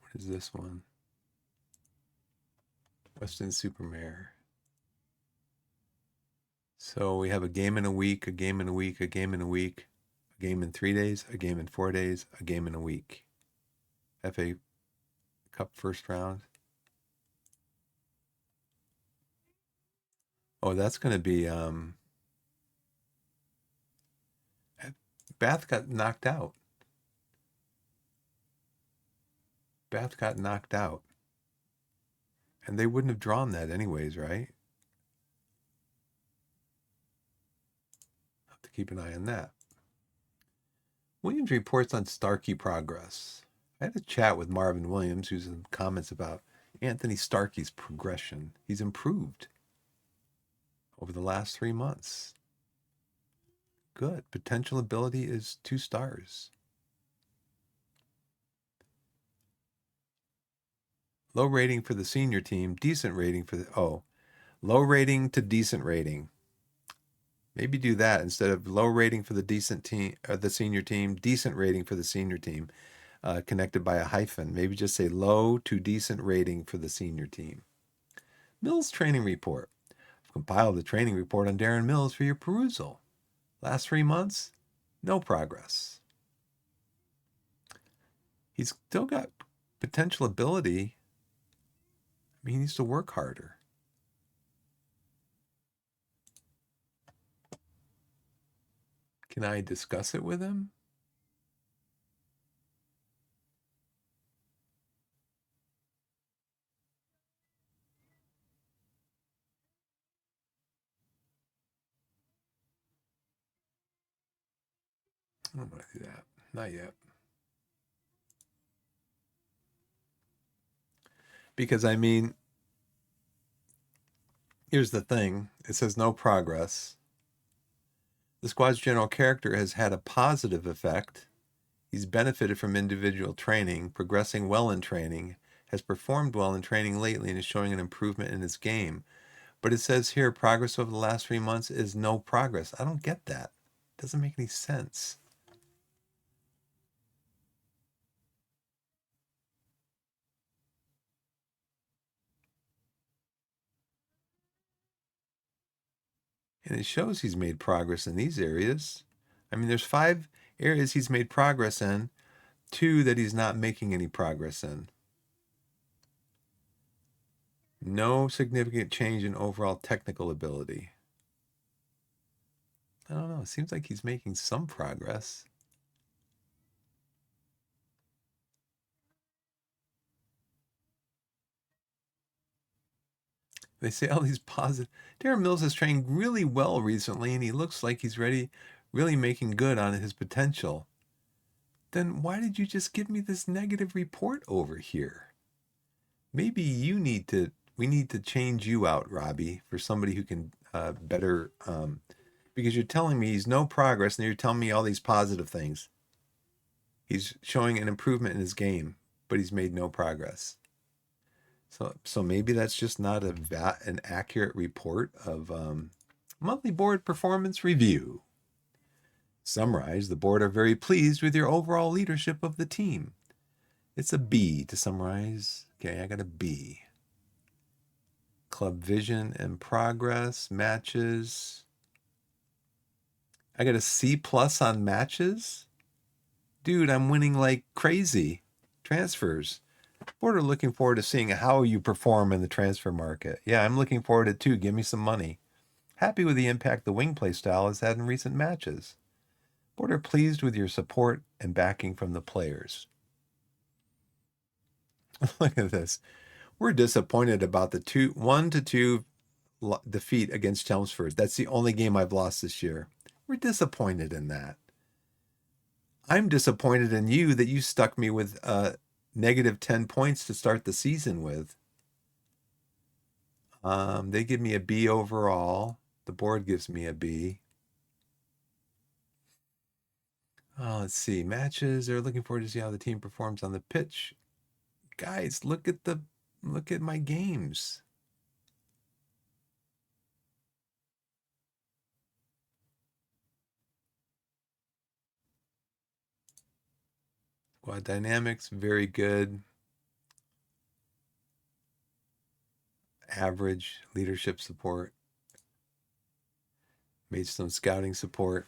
What is this one? Weston Supermare. So we have a game in a week, a game in a week, a game in a week, a game in 3 days, a game in 4 days, a game in a week. FA Cup first round. Oh, that's going to be Bath got knocked out. Bath got knocked out. And they wouldn't have drawn that anyways, right? Have to keep an eye on that. Williams reports on Starkey progress. I had a chat with Marvin Williams, who's in comments about Anthony Starkey's progression. He's improved over the last 3 months. Good. Potential ability is 2 stars. Low rating for the senior team, decent rating for the low rating to decent rating. Maybe do that instead of low rating for the decent team or the senior team, decent rating for the senior team, connected by a hyphen. Maybe just say low to decent rating for the senior team. Mills training report. I've compiled the training report on Darren Mills for your perusal. Last 3 months, no progress. He's still got potential ability. I mean, he needs to work harder. Can I discuss it with him? I don't want to do that. Not yet. Because, I mean, here's the thing. It says no progress. The squad's general character has had a positive effect. He's benefited from individual training, progressing well in training, has performed well in training lately, and is showing an improvement in his game. But it says here progress over the last 3 months is no progress. I don't get that. It doesn't make any sense. And it shows he's made progress in these areas. I mean, there's 5 areas he's made progress in, 2 that he's not making any progress in. No significant change in overall technical ability. I don't know. It seems like he's making some progress. They say all these positive. Darren Mills has trained really well recently, and he looks like he's really making good on his potential. Then why did you just give me this negative report over here? Maybe we need to change you out, Robbie, for somebody who can better, because you're telling me he's no progress, and you're telling me all these positive things. He's showing an improvement in his game, but he's made no progress. So maybe that's just not an accurate report of monthly board performance review. Summarize, the board are very pleased with your overall leadership of the team. It's a B to summarize. Okay, I got a B. Club vision and progress, matches. I got a C plus on matches. Dude, I'm winning like crazy. Transfers. Board are looking forward to seeing how you perform in the transfer market. Yeah, I'm looking forward to it too. Give me some money. Happy with the impact the wing play style has had in recent matches. Board are pleased with your support and backing from the players. Look at this. We're disappointed about the 1-2 defeat against Chelmsford. That's the only game I've lost this year. We're disappointed in that. I'm disappointed in you that you stuck me with negative 10 points to start the season with. They give me a B overall. The board gives me a B. Let's see. Matches. They're looking forward to see how the team performs on the pitch. Guys, look at the Look at my games. Squad dynamics, very good. Average leadership support. Maidstone scouting support.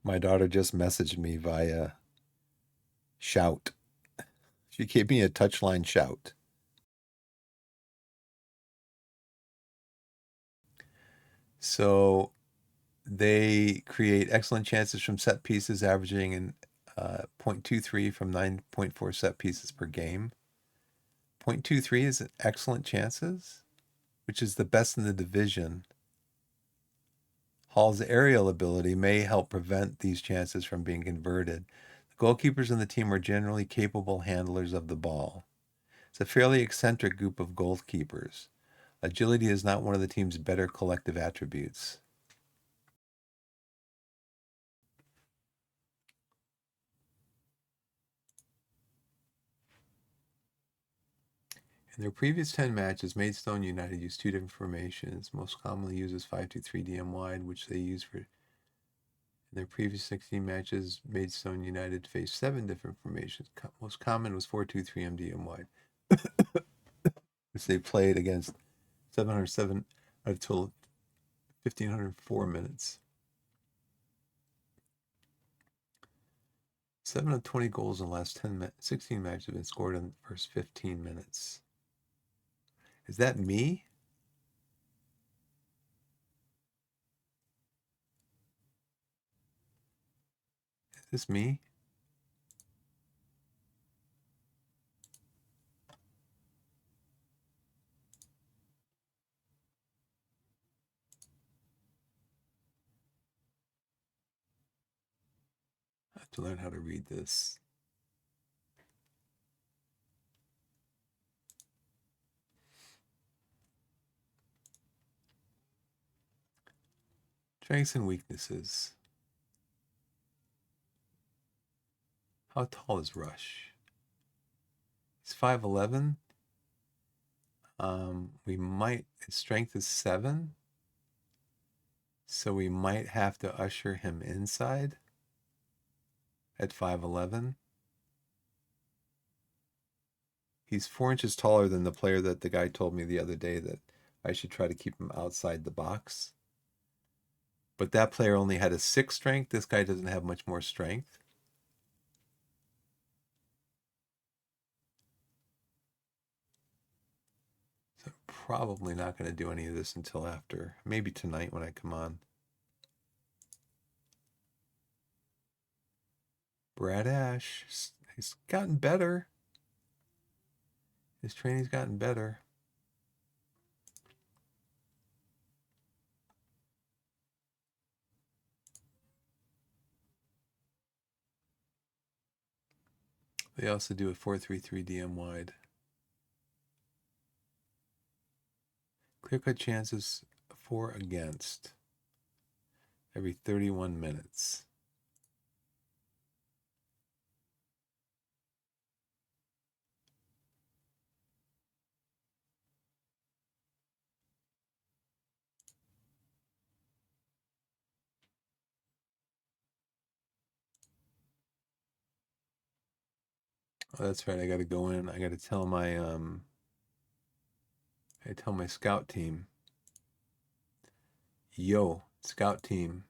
My daughter just messaged me via shout. She gave me a touchline shout. So they create excellent chances from set pieces, averaging in 0.23 from 9.4 set pieces per game. 0.23 is excellent chances, which is the best in the division. Hall's aerial ability may help prevent these chances from being converted. The goalkeepers in the team are generally capable handlers of the ball. It's a fairly eccentric group of goalkeepers. Agility is not one of the team's better collective attributes. In their previous 10 matches, Maidstone United used two different formations. Most commonly uses 5-2-3 DM wide, which they use for. In their previous 16 matches, Maidstone United faced 7 different formations. Most common was 4-2-3 MDM wide, which they played against 707 out of total 1,504 minutes. 7 of 20 goals in the last 16 matches have been scored in the first 15 minutes. Is that me? Is this me? I have to learn how to read this. Strengths and weaknesses. How tall is Rush? He's 5'11". His strength is 7. So we might have to usher him inside at 5'11". He's 4 inches taller than the player that the guy told me the other day that I should try to keep him outside the box. But that player only had a 6 strength. This guy doesn't have much more strength. So I'm probably not going to do any of this until after, maybe tonight when I come on. Brad Ash, he's gotten better. His training's gotten better. They also do a 4-3-3 DM wide. Clear-cut chances for against every 31 minutes. Oh, that's right. I got to go in. I got to tell my scout team. Yo, scout team.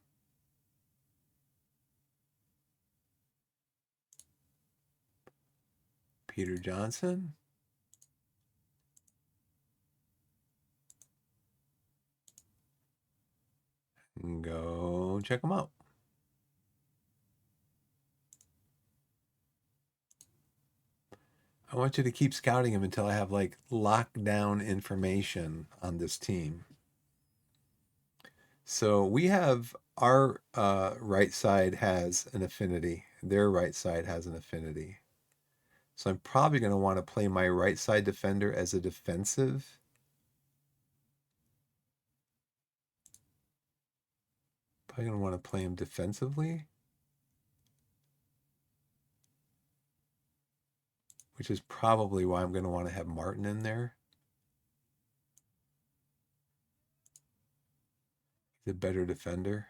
Peter Johnson. Go check him out. I want you to keep scouting him until I have like lockdown information on this team. So we have our right side has an affinity. Their right side has an affinity. So I'm probably going to want to play my right side defender as a defensive I'm going to want to play him defensively, which is probably why I'm going to want to have Martin in there. He's a better defender.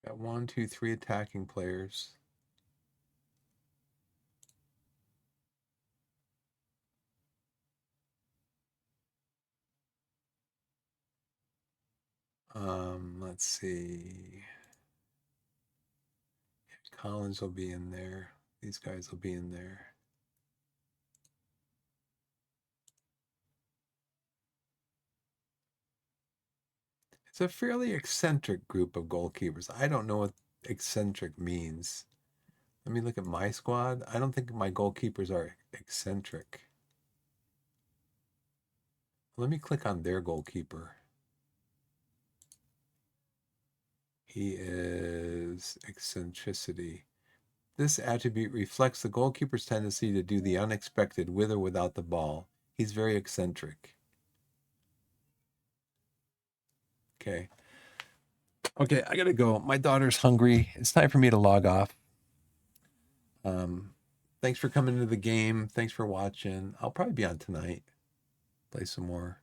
Got 1, 2, 3 attacking players. Let's see. Collins will be in there. These guys will be in there. It's a fairly eccentric group of goalkeepers. I don't know what eccentric means. Let me look at my squad. I don't think my goalkeepers are eccentric. Let me click on their goalkeeper. He is eccentricity. This attribute reflects the goalkeeper's tendency to do the unexpected with or without the ball. He's very eccentric. Okay. Okay, I gotta go. My daughter's hungry. It's time for me to log off. Thanks for coming to the game. Thanks for watching. I'll probably be on tonight. Play some more.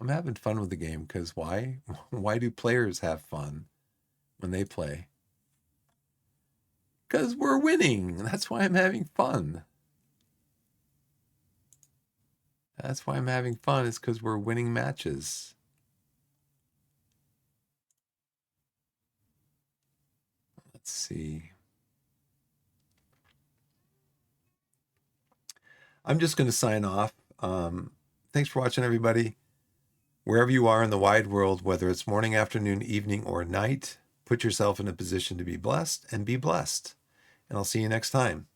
I'm having fun with the game because why? Why do players have fun when they play? Because we're winning. That's why I'm having fun. That's why I'm having fun. It's because we're winning matches. Let's see. I'm just going to sign off. Thanks for watching, everybody. Wherever you are in the wide world, whether it's morning, afternoon, evening, or night, put yourself in a position to be blessed and be blessed. And I'll see you next time,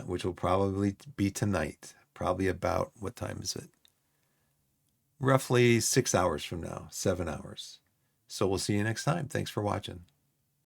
which will probably be tonight. Probably about, what time is it? Roughly 6 hours from now, 7 hours. So we'll see you next time. Thanks for watching.